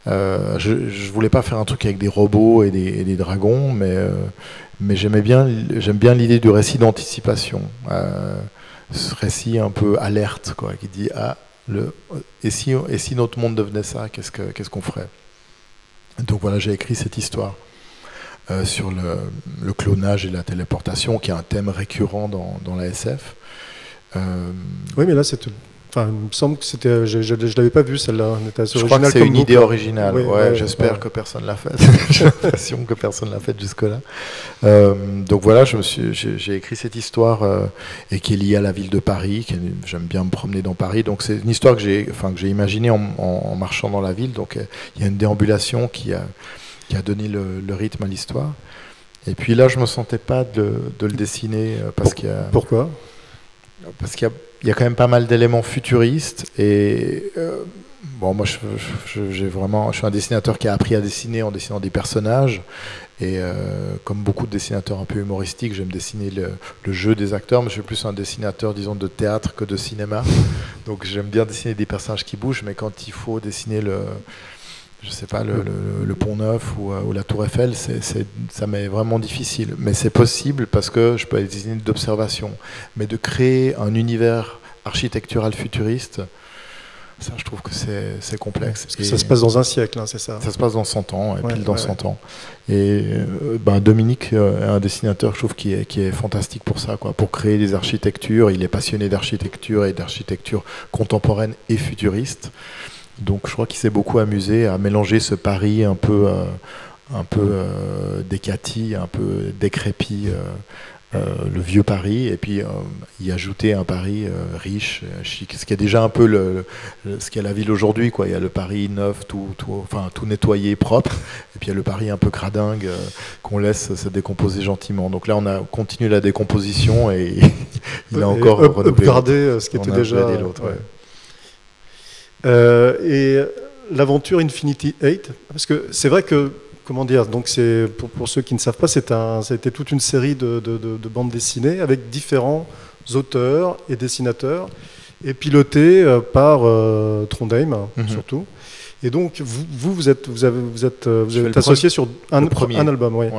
Je voulais pas faire un truc avec des robots et des dragons, mais j'aime bien l'idée du récit d'anticipation, ce récit un peu alerte, quoi, qui dit et si notre monde devenait ça, qu'est-ce qu'on ferait? Donc voilà, j'ai écrit cette histoire. Sur le clonage et la téléportation, qui est un thème récurrent dans la SF. Oui, mais là, il me semble que c'était. Je ne l'avais pas vu, celle-là. Je crois que c'est une idée originale. J'espère que personne ne l'a faite. J'ai l'impression que personne ne l'a faite jusque-là. Donc voilà, j'ai écrit cette histoire et qui est liée à la ville de Paris. J'aime bien me promener dans Paris. Donc c'est une histoire que j'ai imaginée en marchant dans la ville. Donc il y a une déambulation qui a donné le rythme à l'histoire. Et puis là, je ne me sentais pas de le dessiner parce qu'il y a... Pourquoi ? Parce qu'il y a quand même pas mal d'éléments futuristes. Et moi, je suis un dessinateur qui a appris à dessiner en dessinant des personnages. Et comme beaucoup de dessinateurs un peu humoristiques, j'aime dessiner le jeu des acteurs, mais je suis plus un dessinateur, disons, de théâtre que de cinéma. Donc j'aime bien dessiner des personnages qui bougent, mais quand il faut dessiner le Pont Neuf ou la Tour Eiffel, ça m'est vraiment difficile. Mais c'est possible parce que je peux aller dessiner d'observation. Mais de créer un univers architectural futuriste, ça, je trouve que c'est complexe. Parce que ça se passe dans un siècle, c'est ça? Ça se passe dans 100 ans, pile dans 100 ans. Et Dominique est un dessinateur, je trouve, qui est fantastique pour ça, quoi, pour créer des architectures. Il est passionné d'architecture et d'architecture contemporaine et futuriste. Donc je crois qu'il s'est beaucoup amusé à mélanger ce Paris un peu décati, un peu décrépit, le vieux Paris, et puis y ajouter un Paris riche, chic, ce qui est déjà un peu ce qu'est la ville aujourd'hui, quoi. Il y a le Paris neuf, tout nettoyé, propre, et puis il y a le Paris un peu cradingue qu'on laisse se décomposer gentiment. Donc là, on a continué la décomposition et il a encore upgradé ce qui était déjà... et l'aventure Infinity 8, parce que c'est vrai que, comment dire, donc c'est pour ceux qui ne savent pas, c'était toute une série de bandes dessinées avec différents auteurs et dessinateurs, et piloté par Trondheim surtout. Et donc vous êtes associé sur un album, ouais.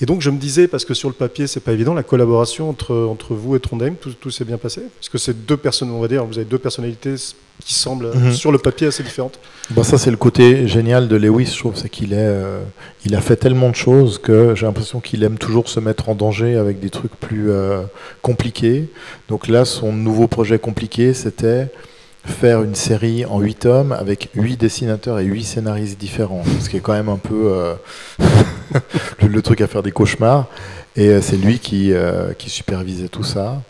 Et donc je me disais, parce que sur le papier c'est pas évident, la collaboration entre vous et Trondheim, tout s'est bien passé, parce que c'est deux personnes, on va dire, vous avez deux personnalités qui semblent sur le papier assez différentes. Ça c'est le côté génial de Lewis, je trouve, c'est qu'il a fait tellement de choses que j'ai l'impression qu'il aime toujours se mettre en danger avec des trucs plus compliqués. Donc là, son nouveau projet compliqué, c'était faire une série en 8 tomes avec 8 dessinateurs et 8 scénaristes différents, ce qui est quand même un peu le truc à faire des cauchemars. Et c'est lui qui supervisait tout ça.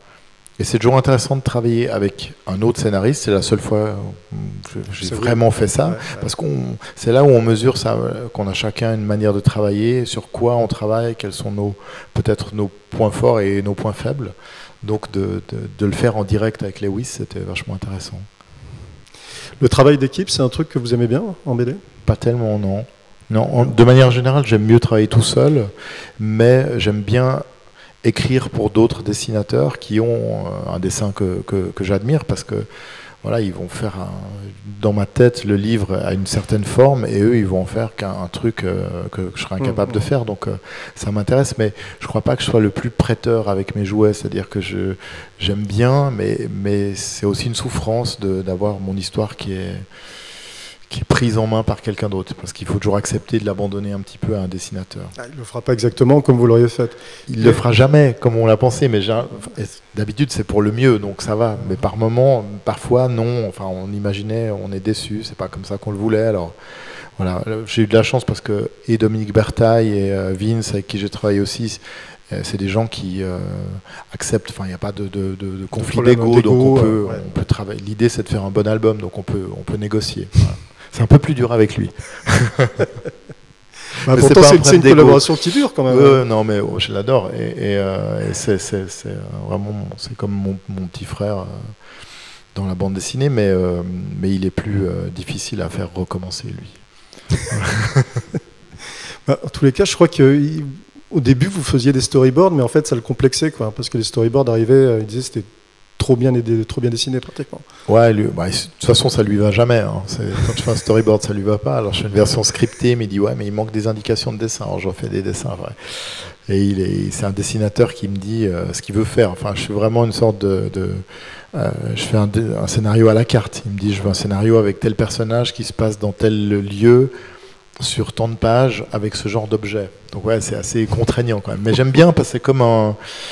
Et c'est toujours intéressant de travailler avec un autre scénariste. C'est la seule fois où j'ai vraiment fait ça, parce que c'est là où on mesure ça, qu'on a chacun une manière de travailler, sur quoi on travaille, quels sont peut-être nos points forts et nos points faibles. Donc de le faire en direct avec Lewis, c'était vachement intéressant. Le travail d'équipe, c'est un truc que vous aimez bien en BD? Pas tellement, non. Non, de manière générale, j'aime mieux travailler tout seul, mais j'aime bien écrire pour d'autres dessinateurs qui ont un dessin que j'admire, parce que voilà, ils vont faire dans ma tête, le livre a une certaine forme, et eux, ils vont en faire qu'un truc que je serais incapable de faire. Donc ça m'intéresse, mais je crois pas que je sois le plus prêteur avec mes jouets. C'est-à-dire que j'aime bien, mais c'est aussi une souffrance d'avoir mon histoire qui est prise en main par quelqu'un d'autre, parce qu'il faut toujours accepter de l'abandonner un petit peu à un dessinateur. Il ne le fera pas exactement comme vous l'auriez fait. Il le fera jamais comme on l'a pensé, mais d'habitude c'est pour le mieux, donc ça va. Mais par moment, parfois non. Enfin, on imaginait, on est déçu, c'est pas comme ça qu'on le voulait. Alors voilà, j'ai eu de la chance parce que et Dominique Bertaille et Vince, avec qui j'ai travaillé aussi, c'est des gens qui acceptent. Enfin, il n'y a pas de conflit d'ego, donc on peut travailler. L'idée, c'est de faire un bon album, donc on peut négocier. Voilà. C'est un peu plus dur avec lui. Pourtant, c'est une collaboration qui dure quand même. Non, mais je l'adore. Et c'est vraiment, c'est comme mon petit frère dans la bande dessinée, mais il est plus difficile à faire recommencer, lui. En tous les cas, je crois qu'au début, vous faisiez des storyboards, mais en fait, ça le complexait, quoi, parce que les storyboards arrivaient, il disait c'était trop bien dessiné pratiquement. Ouais, de toute façon ça lui va jamais. Hein. Quand tu fais un storyboard, ça lui va pas. Alors je fais une version scriptée, mais il dit ouais, mais il manque des indications de dessin. Alors j'en fais des dessins. Ouais. Et c'est un dessinateur qui me dit ce qu'il veut faire. Enfin, je suis vraiment une sorte je fais un scénario à la carte. Il me dit je veux un scénario avec tel personnage qui se passe dans tel lieu, sur tant de pages, avec ce genre d'objet. Donc ouais, c'est assez contraignant quand même. Mais j'aime bien parce que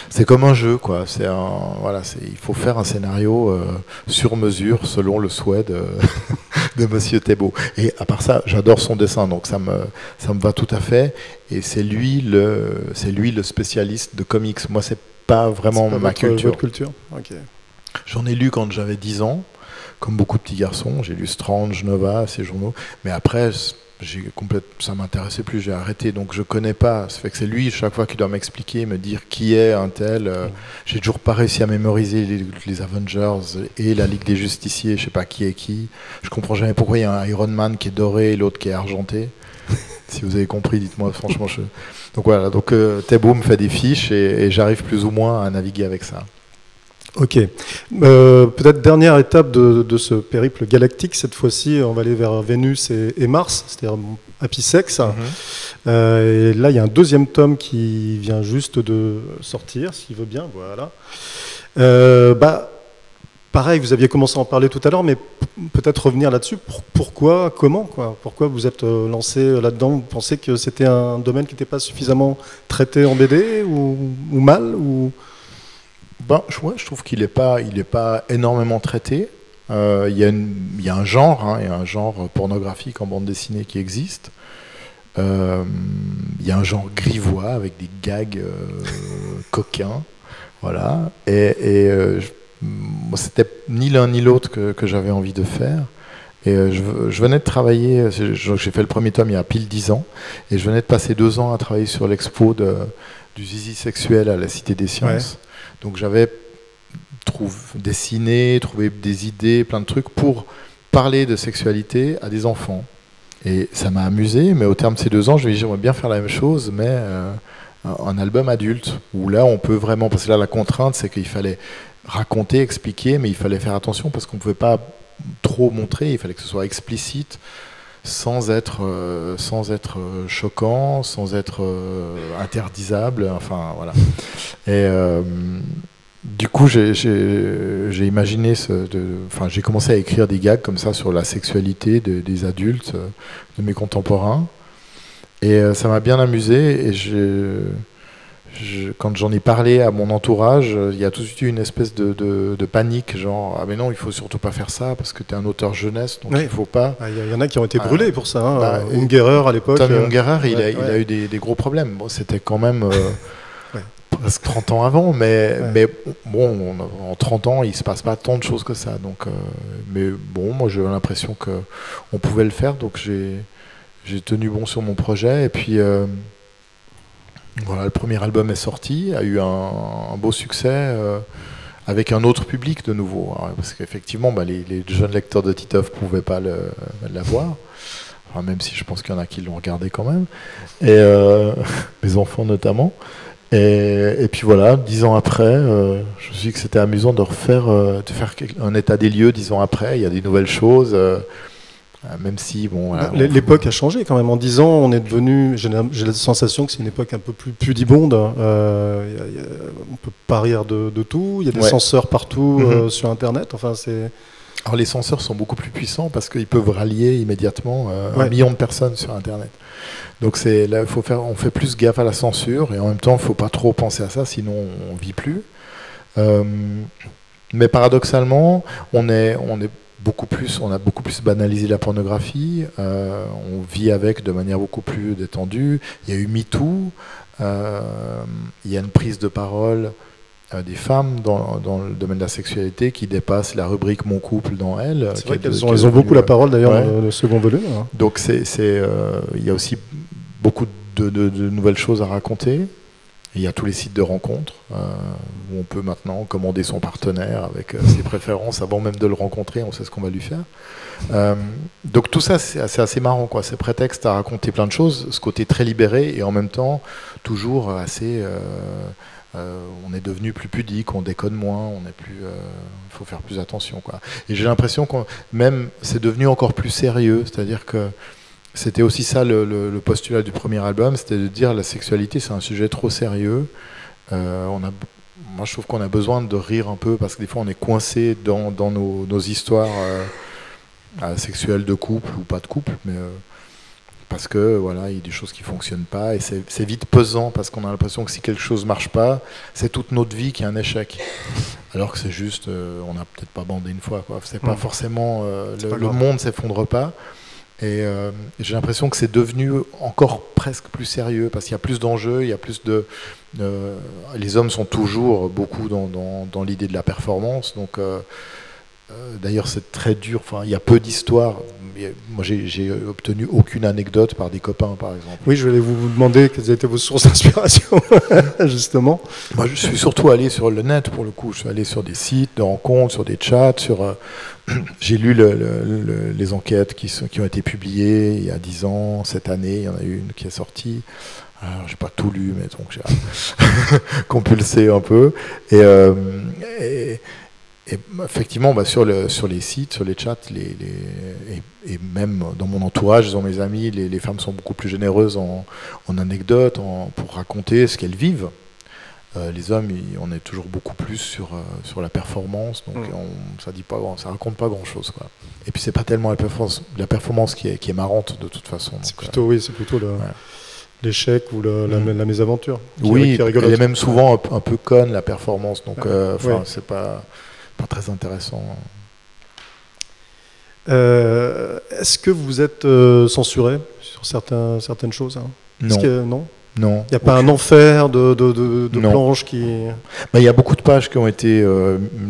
c'est comme un jeu, quoi. Il faut faire un scénario sur mesure selon le souhait de Monsieur Thébault. Et à part ça, j'adore son dessin, donc ça me va tout à fait. Et c'est lui le spécialiste de comics. Moi, c'est pas vraiment ma culture. Votre culture. Okay. J'en ai lu quand j'avais 10 ans, comme beaucoup de petits garçons. J'ai lu Strange, Nova, ces journaux. Mais après, ça m'intéressait plus, j'ai arrêté, donc je connais pas. Ça fait que c'est lui, chaque fois qu'il doit m'expliquer, me dire qui est un tel. J'ai toujours pas réussi à mémoriser les Avengers et la Ligue des Justiciers, je sais pas qui est qui. Je comprends jamais pourquoi il y a un Iron Man qui est doré et l'autre qui est argenté. Si vous avez compris, dites-moi franchement. Donc voilà, donc Thébault me fait des fiches et j'arrive plus ou moins à naviguer avec ça. Ok. Peut-être dernière étape de ce périple galactique, cette fois-ci, on va aller vers Vénus et Mars, c'est-à-dire Apisex. Et là, il y a un deuxième tome qui vient juste de sortir, s'il veut bien, voilà. Pareil, vous aviez commencé à en parler tout à l'heure, mais peut-être revenir là-dessus. Pourquoi, comment, quoi? Pourquoi vous êtes lancé là-dedans? Vous pensez que c'était un domaine qui n'était pas suffisamment traité en BD ou mal ou... Je trouve qu'il n'est pas énormément traité. Il y a un genre, il y a un genre pornographique en bande dessinée qui existe. Il y a un genre grivois avec des gags coquins, voilà. C'était ni l'un ni l'autre que j'avais envie de faire. Et je venais de travailler, j'ai fait le premier tome il y a pile 10 ans, et je venais de passer 2 ans à travailler sur l'expo du zizi sexuel à la Cité des Sciences. Ouais. Donc j'avais dessiné, trouvé des idées, plein de trucs pour parler de sexualité à des enfants. Et ça m'a amusé, mais au terme de ces 2 ans, je me dis j'aimerais bien faire la même chose, mais un album adulte, où là on peut vraiment, parce que là la contrainte c'est qu'il fallait raconter, expliquer, mais il fallait faire attention parce qu'on ne pouvait pas trop montrer, il fallait que ce soit explicite, sans être choquant, sans être interdisable, enfin voilà. Et du coup, j'ai imaginé, j'ai commencé à écrire des gags comme ça sur la sexualité des adultes, de mes contemporains, et ça m'a bien amusé. Et quand j'en ai parlé à mon entourage, il y a tout de suite eu une espèce de panique, genre ah mais non, il faut surtout pas faire ça parce que tu es un auteur jeunesse, donc il faut pas. Il y en a qui ont été brûlés pour ça. Hein. Ungerer à l'époque. Tom Ungerer, il a eu des gros problèmes. Bon, c'était quand même presque 30 ans avant, mais bon, en 30 ans, il se passe pas tant de choses que ça. Donc, mais bon, moi j'ai l'impression qu'on pouvait le faire, donc j'ai tenu bon sur mon projet, et puis. Voilà, le premier album est sorti, a eu un beau succès, avec un autre public de nouveau. Alors, parce qu'effectivement, les jeunes lecteurs de Titeuf ne pouvaient pas l'avoir. Enfin, même si je pense qu'il y en a qui l'ont regardé quand même. Et mes enfants notamment. Et puis voilà, 10 ans après, je me suis dit que c'était amusant de faire un état des lieux 10 ans après. Il y a des nouvelles choses. Même si, bon... Voilà, l'époque a changé quand même. En 10 ans, on est devenu... J'ai la sensation que c'est une époque un peu plus pudibonde. On peut pas rire de tout. Il y a des censeurs partout sur Internet. Enfin, c'est... Alors les censeurs sont beaucoup plus puissants parce qu'ils peuvent rallier immédiatement 1 million de personnes sur Internet. Donc là, on fait plus gaffe à la censure et en même temps, il ne faut pas trop penser à ça, sinon on ne vit plus. Mais paradoxalement, on a beaucoup plus banalisé la pornographie, on vit avec de manière beaucoup plus détendue. Il y a eu MeToo, il y a une prise de parole des femmes dans le domaine de la sexualité qui dépasse la rubrique Mon couple dans Elle. C'est vrai qu'elles ont beaucoup la parole d'ailleurs dans le second volume. Hein. Donc il y a aussi beaucoup de nouvelles choses à raconter. Il y a tous les sites de rencontres où on peut maintenant commander son partenaire avec ses préférences avant même de le rencontrer, on sait ce qu'on va lui faire. Donc tout ça, c'est assez marrant, quoi. C'est prétexte à raconter plein de choses, ce côté très libéré et en même temps toujours assez... on est devenu plus pudique, on déconne moins, il faut faire plus attention, quoi. Et j'ai l'impression que même c'est devenu encore plus sérieux, c'est-à-dire que c'était aussi ça le postulat du premier album, c'était de dire la sexualité c'est un sujet trop sérieux. Moi je trouve qu'on a besoin de rire un peu parce que des fois on est coincé dans nos histoires sexuelles de couple ou pas de couple, mais parce que voilà, il y a des choses qui fonctionnent pas et c'est vite pesant parce qu'on a l'impression que si quelque chose marche pas, c'est toute notre vie qui est un échec. Alors que c'est juste, on n'a peut-être pas bandé une fois, quoi. C'est pas forcément le monde s'effondre pas. Et j'ai l'impression que c'est devenu encore presque plus sérieux parce qu'il y a plus d'enjeux, il y a plus les hommes sont toujours beaucoup dans l'idée de la performance, donc d'ailleurs c'est très dur, enfin, il y a peu d'histoires. Moi j'ai obtenu aucune anecdote par des copains par exemple. Oui, je vais vous demander quelles étaient vos sources d'inspiration justement. Moi je suis surtout allé sur le net pour le coup, je suis allé sur des sites de rencontres, sur des chats, j'ai lu les enquêtes qui ont été publiées il y a 10 ans, cette année il y en a eu une qui est sortie. Alors, j'ai pas tout lu, mais donc j'ai compulsé un peu. Et effectivement, sur les sites, sur les chats, et même dans mon entourage, dans mes amis, les femmes sont beaucoup plus généreuses en anecdotes, pour raconter ce qu'elles vivent. Les hommes, on est toujours beaucoup plus sur la performance, donc ça raconte pas grand-chose, quoi. Et puis c'est pas tellement la performance qui est marrante de toute façon. C'est plutôt l'échec ou la mésaventure. Oui, elle est même souvent un peu conne, la performance, donc c'est pas très intéressant. Est-ce que vous êtes censuré sur certaines choses, hein? Non. Non. Il n'y a pas un enfer de planches qui... Il y a beaucoup de pages qui ont été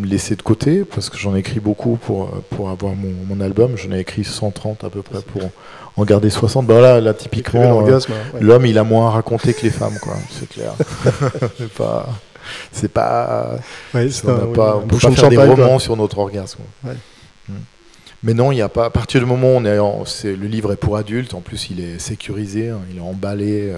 laissées de côté, parce que j'en ai écrit beaucoup pour avoir mon album. J'en ai écrit 130 à peu près pour en garder 60. Là typiquement, l'homme, il a moins à raconter que les femmes, quoi. C'est clair. c'est pas... on ne peut pas faire des romans sur notre orgasme. Ouais. Mais non, il n'y a pas... À partir du moment où le livre est pour adultes, en plus il est sécurisé, hein, il est emballé...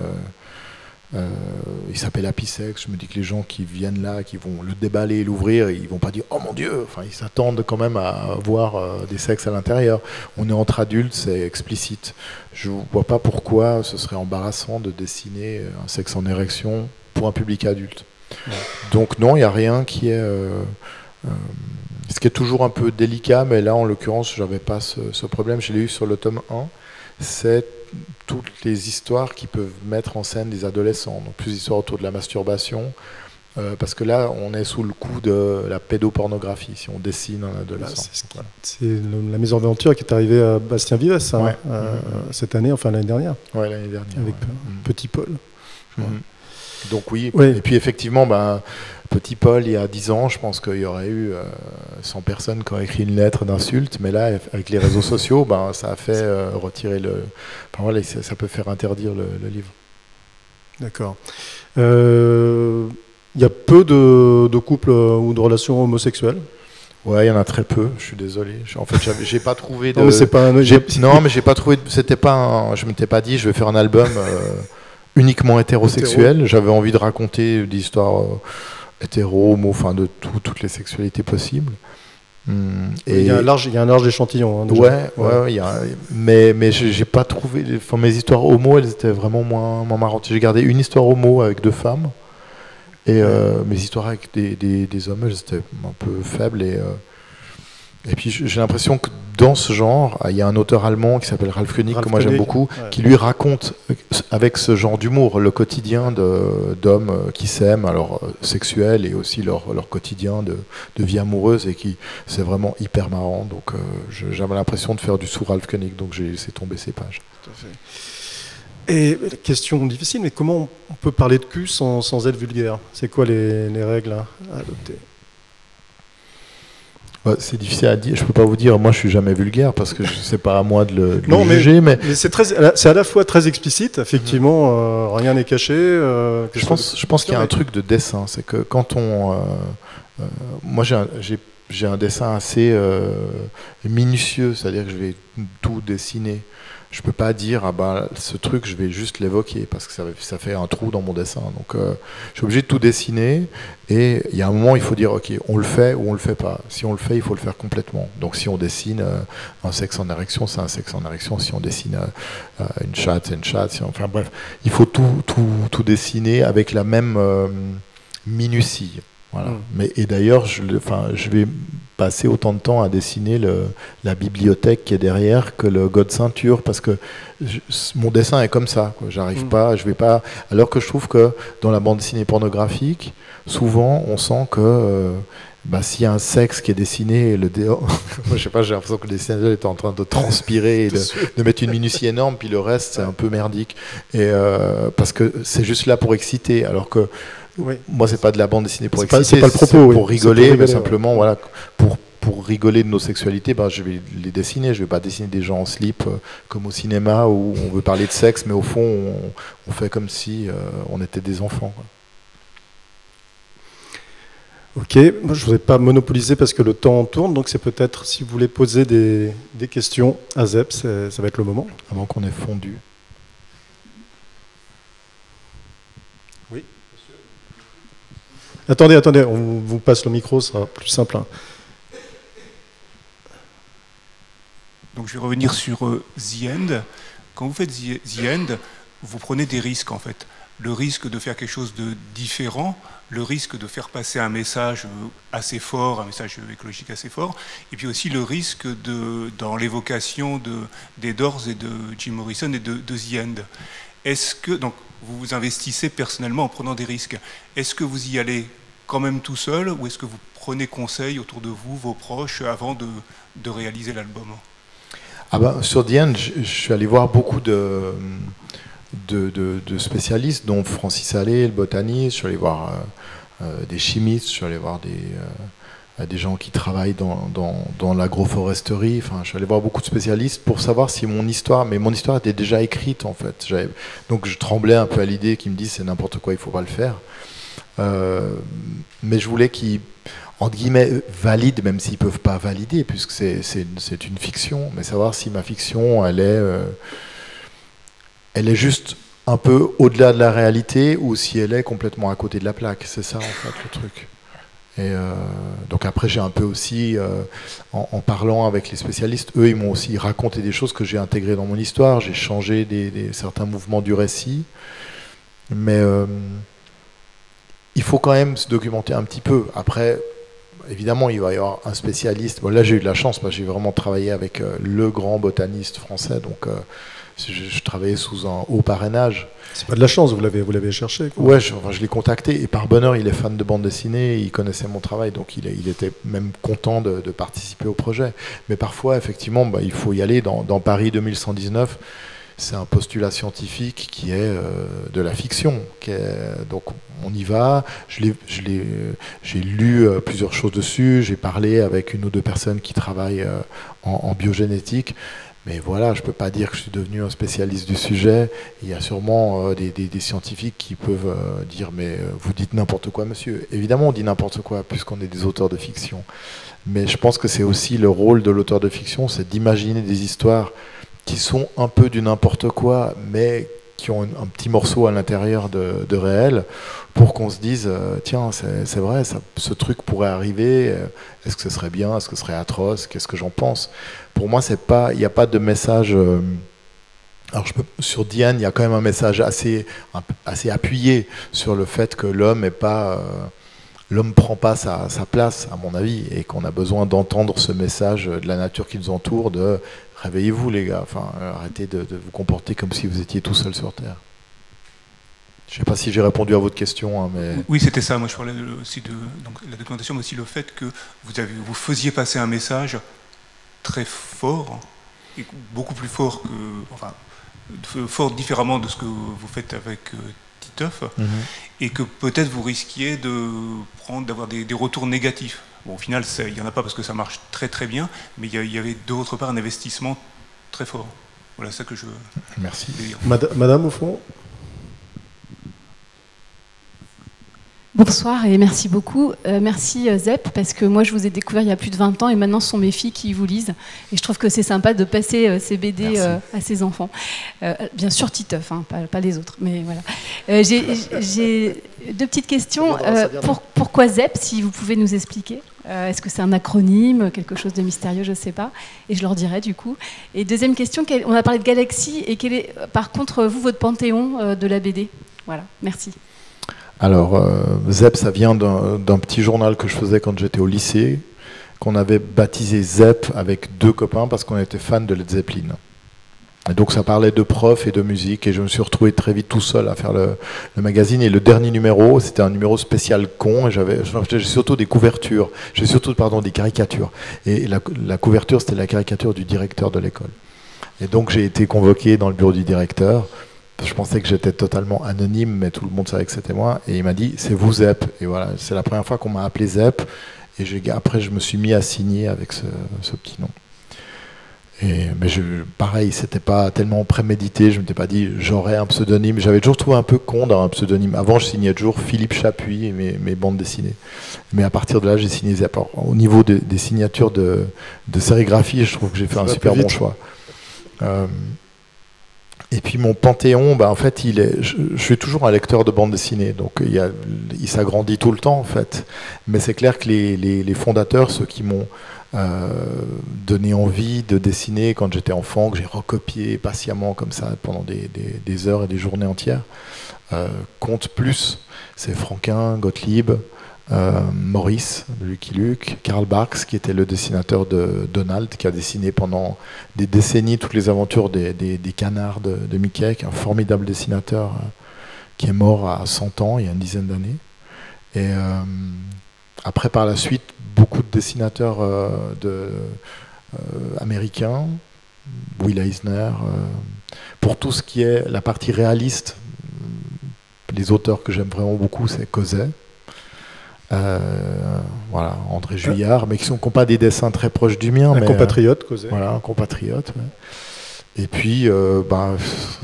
il s'appelle Happy Sex. Je me dis que les gens qui viennent là, qui vont le déballer et l'ouvrir, ils vont pas dire oh mon Dieu. Enfin, ils s'attendent quand même à voir des sexes à l'intérieur. On est entre adultes, c'est explicite. Je vois pas pourquoi ce serait embarrassant de dessiner un sexe en érection pour un public adulte. Ouais. Donc non, il n'y a rien qui est... ce qui est toujours un peu délicat, mais là en l'occurrence, j'avais pas ce problème. Je l'ai eu sur le tome 1. C'est toutes les histoires qui peuvent mettre en scène des adolescents, donc plus d'histoires autour de la masturbation, parce que là on est sous le coup de la pédopornographie si on dessine un adolescent. C'est la mésaventure qui est arrivée à Bastien Vives cette année, enfin l'année dernière. Ouais, l'année dernière. Avec Petit Paul. Donc oui, et puis effectivement, Petit Paul, il y a 10 ans, je pense qu'il y aurait eu 100 personnes qui ont écrit une lettre d'insulte, mais là, avec les réseaux sociaux, ça a fait retirer ça peut faire interdire le livre. D'accord. Il y a peu de couples ou de relations homosexuelles? Ouais, il y en a très peu. Je suis désolé. En fait, j'ai pas trouvé de. Non, mais c'est pas un... Non, mais j'ai pas trouvé. C'était pas. Je m'étais pas dit, je vais faire un album uniquement hétérosexuel. J'avais envie de raconter des histoires hétéro, homo, enfin de toutes les sexualités possibles. Et il y a un large échantillon. Hein, déjà. Ouais. Mais j'ai pas trouvé. Enfin, mes histoires homo, elles étaient vraiment moins marrantes. J'ai gardé une histoire homo avec 2 femmes. Et mes histoires avec des hommes, elles étaient un peu faibles. Et puis j'ai l'impression que dans ce genre, il y a un auteur allemand qui s'appelle Ralph Koenig, que moi j'aime beaucoup, qui lui raconte avec ce genre d'humour le quotidien d'hommes qui s'aiment, alors sexuel, et aussi leur quotidien de vie amoureuse, et qui c'est vraiment hyper marrant. Donc j'avais l'impression de faire du sous Ralph Koenig, donc j'ai laissé tomber ces pages. Tout à fait. Et question difficile, mais comment on peut parler de cul sans être vulgaire? C'est quoi les règles à adopter? C'est difficile à dire. Je peux pas vous dire. Moi, je suis jamais vulgaire parce que c'est pas à moi de le juger. Mais c'est à la fois très explicite. Effectivement, rien n'est caché. Je pense qu'il y a un truc de dessin. C'est que quand on, moi, j'ai un dessin assez minutieux. C'est-à-dire que je vais tout dessiner. Je peux pas dire ce truc je vais juste l'évoquer parce que ça fait un trou dans mon dessin, donc je suis obligé de tout dessiner, et il y a un moment il faut dire ok, on le fait ou on le fait pas. Si on le fait, il faut le faire complètement. Donc si on dessine un sexe en érection, c'est un sexe en érection. Si on dessine une chatte, c'est une chatte. Enfin bref, il faut tout dessiner avec la même minutie. Voilà. Et d'ailleurs, je vais passer autant de temps à dessiner la bibliothèque qui est derrière que le God ceinture, parce que mon dessin est comme ça. J'arrive pas, je vais pas. Alors que je trouve que dans la bande dessinée pornographique, souvent, on sent que s'il y a un sexe qui est dessiné, je sais pas, j'ai l'impression que le dessinateur est en train de transpirer et de mettre une minutie énorme, puis le reste c'est un peu merdique. Et parce que c'est juste là pour exciter, alors que moi, c'est pas de la bande dessinée pour exciter, c'est pas le propos, pour rigoler, mais simplement, voilà, pour rigoler de nos sexualités, je vais les dessiner. Je vais pas dessiner des gens en slip comme au cinéma où on veut parler de sexe, mais au fond, on fait comme si on était des enfants. Ok, moi, je ne voudrais pas monopoliser parce que le temps tourne, donc c'est peut-être, si vous voulez poser des questions à Zep, ça va être le moment. Avant qu'on ait fondu. Oui. Attendez, on vous passe le micro, ce sera plus simple. Hein. Donc je vais revenir sur The End. Quand vous faites The End, vous prenez des risques en fait. Le risque de faire quelque chose de différent, le risque de faire passer un message assez fort, un message écologique assez fort, et puis aussi le risque dans l'évocation des Doors et de Jim Morrison et de The End. Est-ce que, donc, vous vous investissez personnellement en prenant des risques. Est-ce que vous y allez quand même tout seul, ou est-ce que vous prenez conseil autour de vous, vos proches, avant de réaliser l'album? Sur The End, je suis allé voir beaucoup de spécialistes, dont Francis Allais, le botaniste. Je suis allé voir des chimistes, je suis allé voir des gens qui travaillent dans l'agroforesterie. Enfin, je suis allé voir beaucoup de spécialistes pour savoir si mon histoire était déjà écrite en fait. Donc je tremblais un peu à l'idée qu'ils me disent c'est n'importe quoi, il faut pas le faire. Mais je voulais qu'ils, entre guillemets, valident, même s'ils peuvent pas valider, puisque c'est une fiction, mais savoir si ma fiction, elle est juste un peu au-delà de la réalité, ou si elle est complètement à côté de la plaque. C'est ça, en fait, le truc. Et donc après, j'ai un peu aussi, en parlant avec les spécialistes, eux, ils m'ont aussi raconté des choses que j'ai intégrées dans mon histoire. J'ai changé certains mouvements du récit. Mais il faut quand même se documenter un petit peu. Après, évidemment, il va y avoir un spécialiste. Bon, là, j'ai eu de la chance, parce que j'ai vraiment travaillé avec le grand botaniste français, donc je travaillais sous un haut parrainage. C'est pas de la chance, vous l'avez cherché, quoi. Ouais, je l'ai contacté, et par bonheur, il est fan de bande dessinée, il connaissait mon travail, donc il était même content de participer au projet. Mais parfois, effectivement, il faut y aller. Dans Paris 2119, c'est un postulat scientifique qui est de la fiction. Donc on y va, j'ai lu plusieurs choses dessus, j'ai parlé avec une ou deux personnes qui travaillent en biogénétique, Mais voilà, je ne peux pas dire que je suis devenu un spécialiste du sujet. Il y a sûrement des scientifiques qui peuvent dire « mais vous dites n'importe quoi, monsieur ». Évidemment, on dit n'importe quoi, puisqu'on est des auteurs de fiction. Mais je pense que c'est aussi le rôle de l'auteur de fiction, c'est d'imaginer des histoires qui sont un peu du n'importe quoi, mais qui ont un petit morceau à l'intérieur de réel, pour qu'on se dise tiens, c'est vrai, ce truc pourrait arriver, est-ce que ce serait bien, est-ce que ce serait atroce, qu'est-ce que j'en pense? Pour moi, il n'y a pas de message... alors sur Diane, il y a quand même un message assez appuyé sur le fait que l'homme ne prend pas sa place, à mon avis, et qu'on a besoin d'entendre ce message de la nature qui nous entoure, de réveillez-vous les gars, enfin, arrêtez de vous comporter comme si vous étiez tout seul sur Terre. Je ne sais pas si j'ai répondu à votre question, hein, mais... Oui, c'était ça. Moi, je parlais aussi de donc, la documentation, mais aussi le fait que vous faisiez passer un message très fort, et beaucoup plus fort que... Enfin, fort différemment de ce que vous faites avec Titeuf, et que peut-être vous risquiez d'avoir des retours négatifs. Bon, au final, il n'y en a pas parce que ça marche très très bien, mais il y avait d'autre part un investissement très fort. Voilà, ça que je... Merci. Madame, au fond. Bonsoir et merci beaucoup. Merci Zep, parce que moi je vous ai découvert il y a plus de 20 ans et maintenant ce sont mes filles qui vous lisent. Et je trouve que c'est sympa de passer ces BD à ses enfants. Bien sûr Titeuf, hein, pas les autres, mais voilà. J'ai deux petites questions. Pourquoi Zep, si vous pouvez nous expliquer? Est-ce que c'est un acronyme, quelque chose de mystérieux, je ne sais pas. Et je leur dirai du coup. Et deuxième question, on a parlé de Galaxy, et quel est par contre vous, votre panthéon de la BD? Voilà, merci. Alors, Zep, ça vient d'un petit journal que je faisais quand j'étais au lycée, qu'on avait baptisé Zep avec deux copains parce qu'on était fans de Led Zeppelin. Et donc ça parlait de profs et de musique, et je me suis retrouvé très vite tout seul à faire le magazine. Et le dernier numéro, c'était un numéro spécial con, et j'ai surtout des couvertures, j'ai surtout des caricatures. Et la couverture, c'était la caricature du directeur de l'école. Et donc j'ai été convoqué dans le bureau du directeur. Je pensais que j'étais totalement anonyme, mais tout le monde savait que c'était moi. Et il m'a dit, c'est vous Zep. Et voilà, c'est la première fois qu'on m'a appelé Zep. Et après, je me suis mis à signer avec ce petit nom. Mais pareil, c'était pas tellement prémédité. Je ne m'étais pas dit, j'aurais un pseudonyme. J'avais toujours trouvé un peu con d'avoir un pseudonyme. Avant, je signais toujours Philippe Chapuis, mes bandes dessinées. Mais à partir de là, j'ai signé Zep. Alors, au niveau des signatures de sérigraphie, je trouve que j'ai fait un super bon choix. Et puis mon panthéon, en fait, je suis toujours un lecteur de bande dessinée, donc il s'agrandit tout le temps en fait. Mais c'est clair que les fondateurs, ceux qui m'ont donné envie de dessiner quand j'étais enfant, que j'ai recopié patiemment comme ça pendant des heures et des journées entières, comptent plus. C'est Franquin, Gottlieb, Maurice, Lucky Luke, Karl Barks, qui était le dessinateur de Donald, qui a dessiné pendant des décennies toutes les aventures des canards de Mickey, qui est un formidable dessinateur qui est mort à 100 ans, il y a une dizaine d'années. Et après, par la suite, beaucoup de dessinateurs américains, Will Eisner, pour tout ce qui est la partie réaliste, les auteurs que j'aime vraiment beaucoup, c'est Causet. Voilà, André Juillard, mais qui n'ont pas des dessins très proches du mien. Un compatriote, Causet. Voilà, un compatriote. Ouais. Et puis,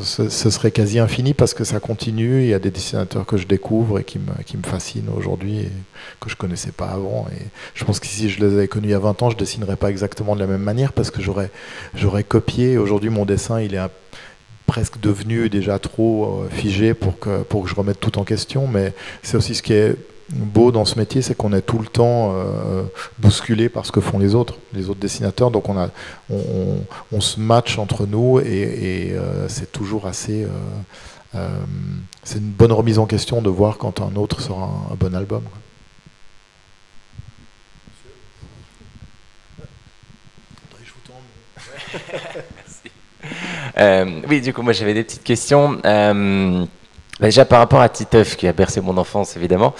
ce serait quasi infini parce que ça continue. Il y a des dessinateurs que je découvre et qui me fascinent aujourd'hui et que je ne connaissais pas avant. Et je pense que si je les avais connus il y a 20 ans, je ne dessinerais pas exactement de la même manière parce que j'aurais copié. Aujourd'hui, mon dessin, il est presque devenu déjà trop figé pour que je remette tout en question. Mais c'est aussi ce qui est beau dans ce métier, c'est qu'on est tout le temps bousculé par ce que font les autres dessinateurs, donc on se match entre nous et c'est toujours assez c'est une bonne remise en question de voir quand un autre sort un bon album. Oui, du coup, moi j'avais des petites questions. Déjà par rapport à Titeuf, qui a bercé mon enfance évidemment,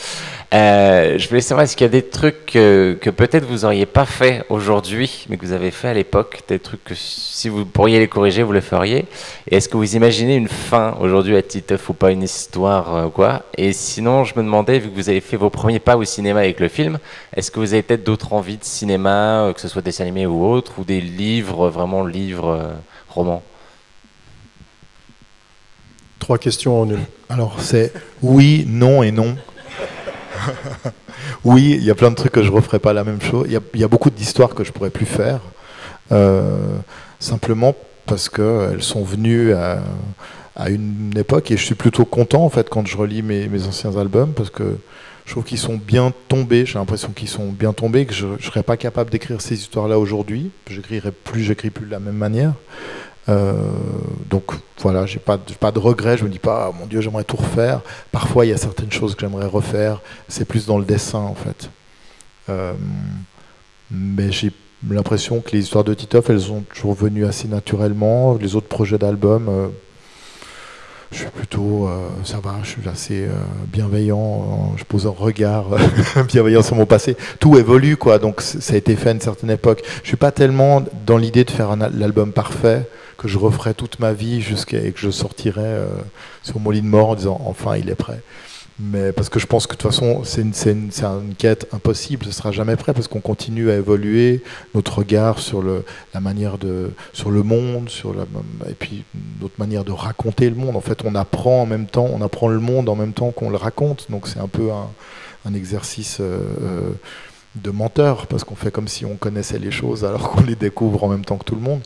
je voulais savoir est-ce qu'il y a des trucs que peut-être vous n'auriez pas fait aujourd'hui, mais que vous avez fait à l'époque, des trucs que si vous pourriez les corriger, vous le feriez. Et est-ce que vous imaginez une fin aujourd'hui à Titeuf ou pas, une histoire quoi? Et sinon, je me demandais, vu que vous avez fait vos premiers pas au cinéma avec le film, est-ce que vous avez peut-être d'autres envies de cinéma, que ce soit dessin animé ou autre, ou des livres, vraiment livres, romans? 3 questions en une. Alors c'est oui, non et non. Oui, il y a plein de trucs que je referais pas la même chose. Il y a beaucoup d'histoires que je pourrais plus faire, simplement parce que elles sont venues à une époque et je suis plutôt content en fait quand je relis mes anciens albums parce que je trouve qu'ils sont bien tombés. J'ai l'impression qu'ils sont bien tombés, que je serais pas capable d'écrire ces histoires-là aujourd'hui. J'écris plus de la même manière. Donc voilà, j'ai pas de regrets, je me dis pas, oh, mon Dieu, j'aimerais tout refaire. Parfois, il y a certaines choses que j'aimerais refaire, c'est plus dans le dessin en fait. Mais j'ai l'impression que les histoires de Titeuf, elles sont toujours venues assez naturellement. Les autres projets d'albums, je suis plutôt, ça va, je suis assez bienveillant, je pose un regard bienveillant sur mon passé. Tout évolue, quoi, donc ça a été fait à une certaine époque. Je suis pas tellement dans l'idée de faire l'album parfait, que je referai toute ma vie et que je sortirai sur mon lit de mort en disant enfin il est prêt. Mais parce que je pense que de toute façon c'est une quête impossible, ce sera jamais prêt parce qu'on continue à évoluer notre regard sur la manière sur le monde, et puis notre manière de raconter le monde. En fait, on apprend le monde en même temps qu'on le raconte. Donc c'est un peu un exercice de menteur parce qu'on fait comme si on connaissait les choses alors qu'on les découvre en même temps que tout le monde.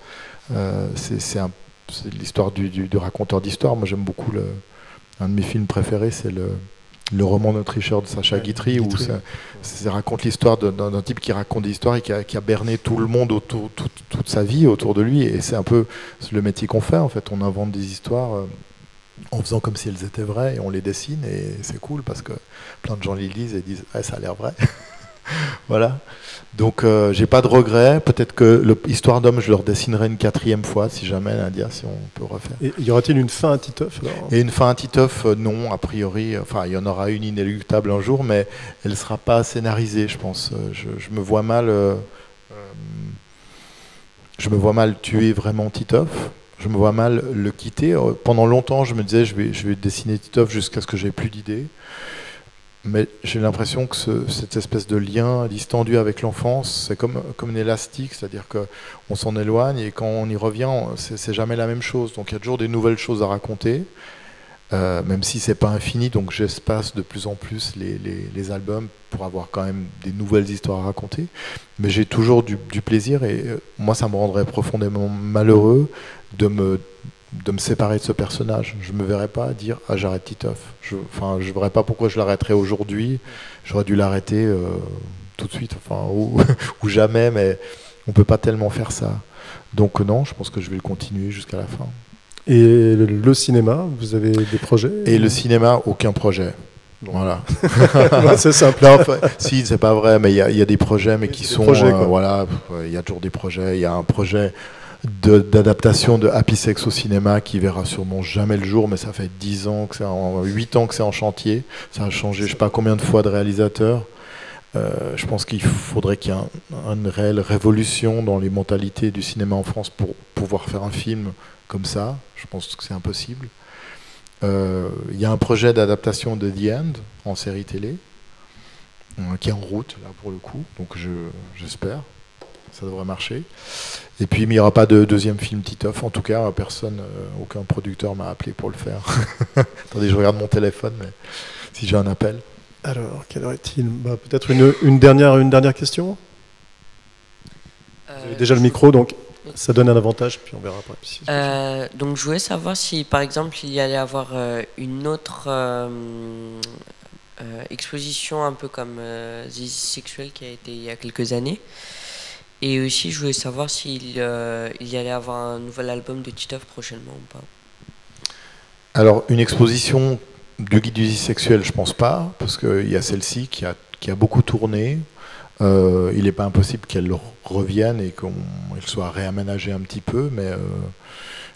C'est l'histoire du raconteur d'histoire. Moi j'aime beaucoup un de mes films préférés, c'est le roman Notre Tricheur de Sacha Guitry, où ça raconte l'histoire d'un type qui raconte des histoires et qui a berné tout le monde toute sa vie autour de lui, et c'est un peu le métier qu'on fait en fait. On invente des histoires en faisant comme si elles étaient vraies et on les dessine, et c'est cool parce que plein de gens les lisent et disent ça a l'air vrai. Voilà. Donc j'ai pas de regrets. Peut-être que l'histoire d'homme, je le redessinerai une 4e fois si jamais Nadia, si on peut refaire. Et y aura-t-il une fin à Titeuf alors? Et une fin à Titeuf, non, a priori. Enfin, il y en aura une inéluctable un jour, mais elle ne sera pas scénarisée, je pense. Je me vois mal. Je me vois mal tuer vraiment Titeuf. Je me vois mal le quitter. Pendant longtemps, je me disais, je vais dessiner Titeuf jusqu'à ce que j'ai plus d'idées. Mais j'ai l'impression que cette espèce de lien distendu avec l'enfance, c'est comme un élastique, c'est-à-dire qu'on s'en éloigne et quand on y revient, c'est jamais la même chose. Donc il y a toujours des nouvelles choses à raconter, même si c'est pas infini. Donc j'espace de plus en plus les albums pour avoir quand même des nouvelles histoires à raconter. Mais j'ai toujours du plaisir, et moi ça me rendrait profondément malheureux de me séparer de ce personnage. Je me verrais pas dire j'arrête Titeuf. Je verrais pas pourquoi je l'arrêterais aujourd'hui. J'aurais dû l'arrêter tout de suite, ou jamais, mais on peut pas tellement faire ça. Donc non, je pense que je vais le continuer jusqu'à la fin. Et le cinéma, vous avez des projets? Et le cinéma, aucun projet. Bon. Voilà. C'est simple. Non, si, c'est pas vrai, mais il y a des projets, mais qui sont voilà, il y a toujours des projets. Il y a un projet d'adaptation de Happy Sex au cinéma qui verra sûrement jamais le jour, mais ça fait 8 ans que c'est en chantier. Ça a changé je sais pas combien de fois de réalisateur. Je pense qu'il faudrait qu'il y ait une réelle révolution dans les mentalités du cinéma en France pour pouvoir faire un film comme ça. Je pense que c'est impossible. Il y a un projet d'adaptation de The End en série télé qui est en route là pour le coup, donc j'espère. Ça devrait marcher. Et puis, il n'y aura pas de deuxième film Titeuf. En tout cas, aucun producteur m'a appelé pour le faire. Attendez, je regarde mon téléphone, mais si j'ai un appel. Alors, quelle heure est-il? Peut-être une dernière question. Vous avez déjà le micro, donc ça donne un avantage, puis on verra après. Donc, je voulais savoir si, par exemple, il y allait avoir une autre exposition, un peu comme The Sexual qui a été il y a quelques années. Et aussi, je voulais savoir s'il y allait avoir un nouvel album de Titeuf prochainement ou pas. Alors, une exposition du guide du sexuel, je pense pas, parce qu'il y a celle-ci qui a beaucoup tourné. Il n'est pas impossible qu'elle revienne et qu'elle soit réaménagée un petit peu, mais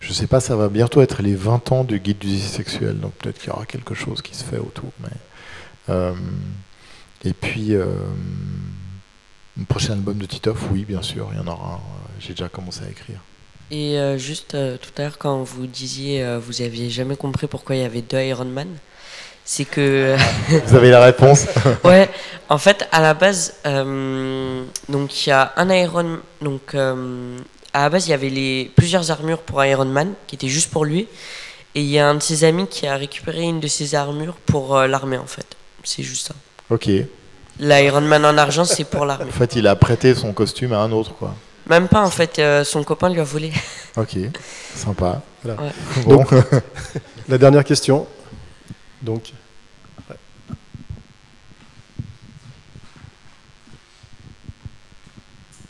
Je sais pas, ça va bientôt être les 20 ans du guide du zizi sexuel, donc peut-être qu'il y aura quelque chose qui se fait autour. Et puis, le prochain album de Titeuf, oui, bien sûr, il y en aura un. J'ai déjà commencé à écrire. Et juste tout à l'heure, quand vous disiez vous aviez jamais compris pourquoi il y avait 2 Iron Man, c'est que... Vous avez la réponse? Ouais, en fait, à la base, donc il y a un Iron... Donc, à la base, il y avait plusieurs armures pour Iron Man, qui étaient juste pour lui. Et il y a un de ses amis qui a récupéré une de ses armures pour l'armée, en fait. C'est juste ça. Ok. L'Iron Man en argent, c'est pour l'armée. En fait, il a prêté son costume à un autre, quoi. Même pas, en fait, son copain lui a volé. Ok, sympa. Voilà. Ouais. Bon. Donc, la dernière question. Donc, ouais.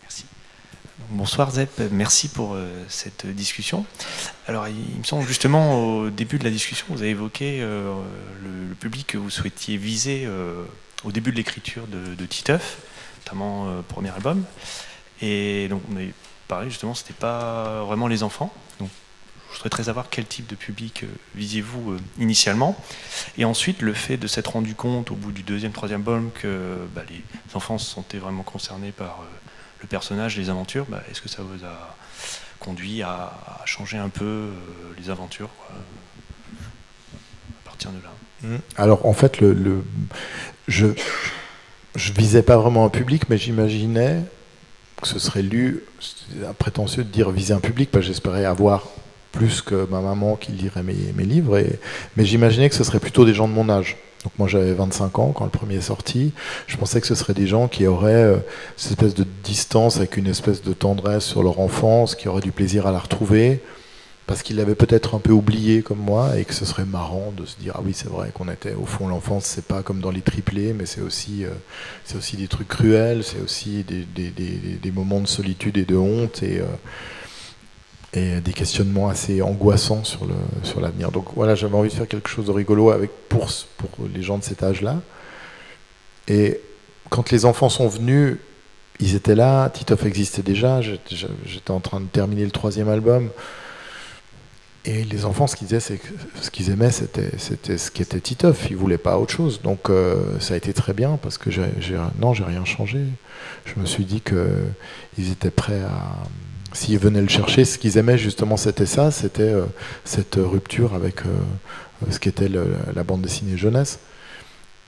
Merci. Bonsoir Zep, merci pour cette discussion. Alors il me semble justement au début de la discussion, vous avez évoqué le public que vous souhaitiez viser au début de l'écriture de Titeuf, notamment premier album. Et donc on avait parlé justement, c'était pas vraiment les enfants. Donc je souhaiterais savoir quel type de public visiez-vous initialement. Et ensuite le fait de s'être rendu compte au bout du deuxième, troisième album que les enfants se sentaient vraiment concernés par le personnage, les aventures, est-ce que ça vous a conduit à changer un peu les aventures, quoi, à partir de là? Alors en fait, je visais pas vraiment un public, mais j'imaginais que ce serait lu, c'est prétentieux de dire viser un public, parce que j'espérais avoir plus que ma maman qui lirait mes livres, mais j'imaginais que ce serait plutôt des gens de mon âge. Donc moi j'avais 25 ans quand le premier est sorti, je pensais que ce serait des gens qui auraient cette espèce de distance avec une espèce de tendresse sur leur enfance, qui auraient du plaisir à la retrouver, parce qu'ils l'avaient peut-être un peu oublié comme moi, et que ce serait marrant de se dire ah oui c'est vrai qu'on était au fond, l'enfance c'est pas comme dans les triplés, mais c'est aussi des trucs cruels, c'est aussi des moments de solitude et de honte, et des questionnements assez angoissants sur l'avenir. Donc voilà, j'avais envie de faire quelque chose de rigolo pour les gens de cet âge-là. Et quand les enfants sont venus, ils étaient là, Titeuf existait déjà, j'étais en train de terminer le troisième album. Et les enfants, ce qu'ils aimaient, c'était ce qu'était Titeuf. Ils voulaient pas autre chose. Donc ça a été très bien parce que j'ai rien changé. Je me suis dit qu'ils étaient prêts à... S'ils venaient le chercher, ce qu'ils aimaient justement, c'était cette rupture avec ce qu'était la bande dessinée jeunesse.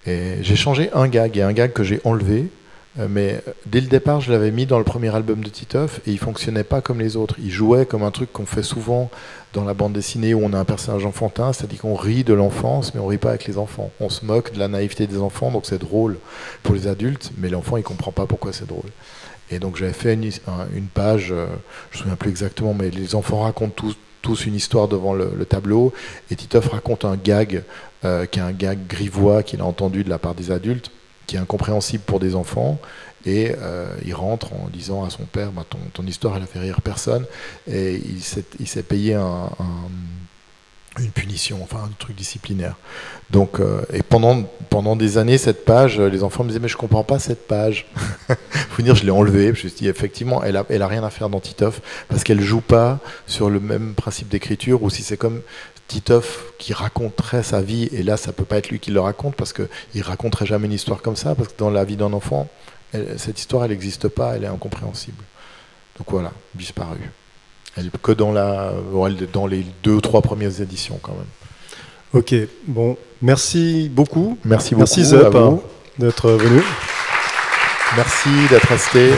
Et j'ai changé un gag que j'ai enlevé. Mais dès le départ, je l'avais mis dans le premier album de Titeuf et il fonctionnait pas comme les autres. Il jouait comme un truc qu'on fait souvent dans la bande dessinée où on a un personnage enfantin, c'est-à-dire qu'on rit de l'enfance, mais on rit pas avec les enfants. On se moque de la naïveté des enfants, donc c'est drôle pour les adultes, mais l'enfant il comprend pas pourquoi c'est drôle. Et donc j'avais fait une page, je me souviens plus exactement, mais les enfants racontent tous une histoire devant le tableau, et Titeuf raconte un gag qui est un gag grivois qu'il a entendu de la part des adultes, qui est incompréhensible pour des enfants, et il rentre en disant à son père ton histoire elle a fait rire personne, et il s'est payé une punition, enfin un truc disciplinaire. Donc et pendant des années, cette page, les enfants me disaient mais je comprends pas cette page. Faut dire, je l'ai enlevée. Je me suis dit effectivement elle a rien à faire dans Titeuf parce qu'elle joue pas sur le même principe d'écriture, ou si c'est comme Titeuf qui raconterait sa vie, et là ça peut pas être lui qui le raconte parce qu'il raconterait jamais une histoire comme ça, parce que dans la vie d'un enfant cette histoire elle n'existe pas, elle est incompréhensible. Donc voilà, disparu. Elle est que dans les 2 ou 3 premières éditions quand même. Ok, bon, merci beaucoup. Merci beaucoup Zep à vous d'être venu. Merci d'être resté.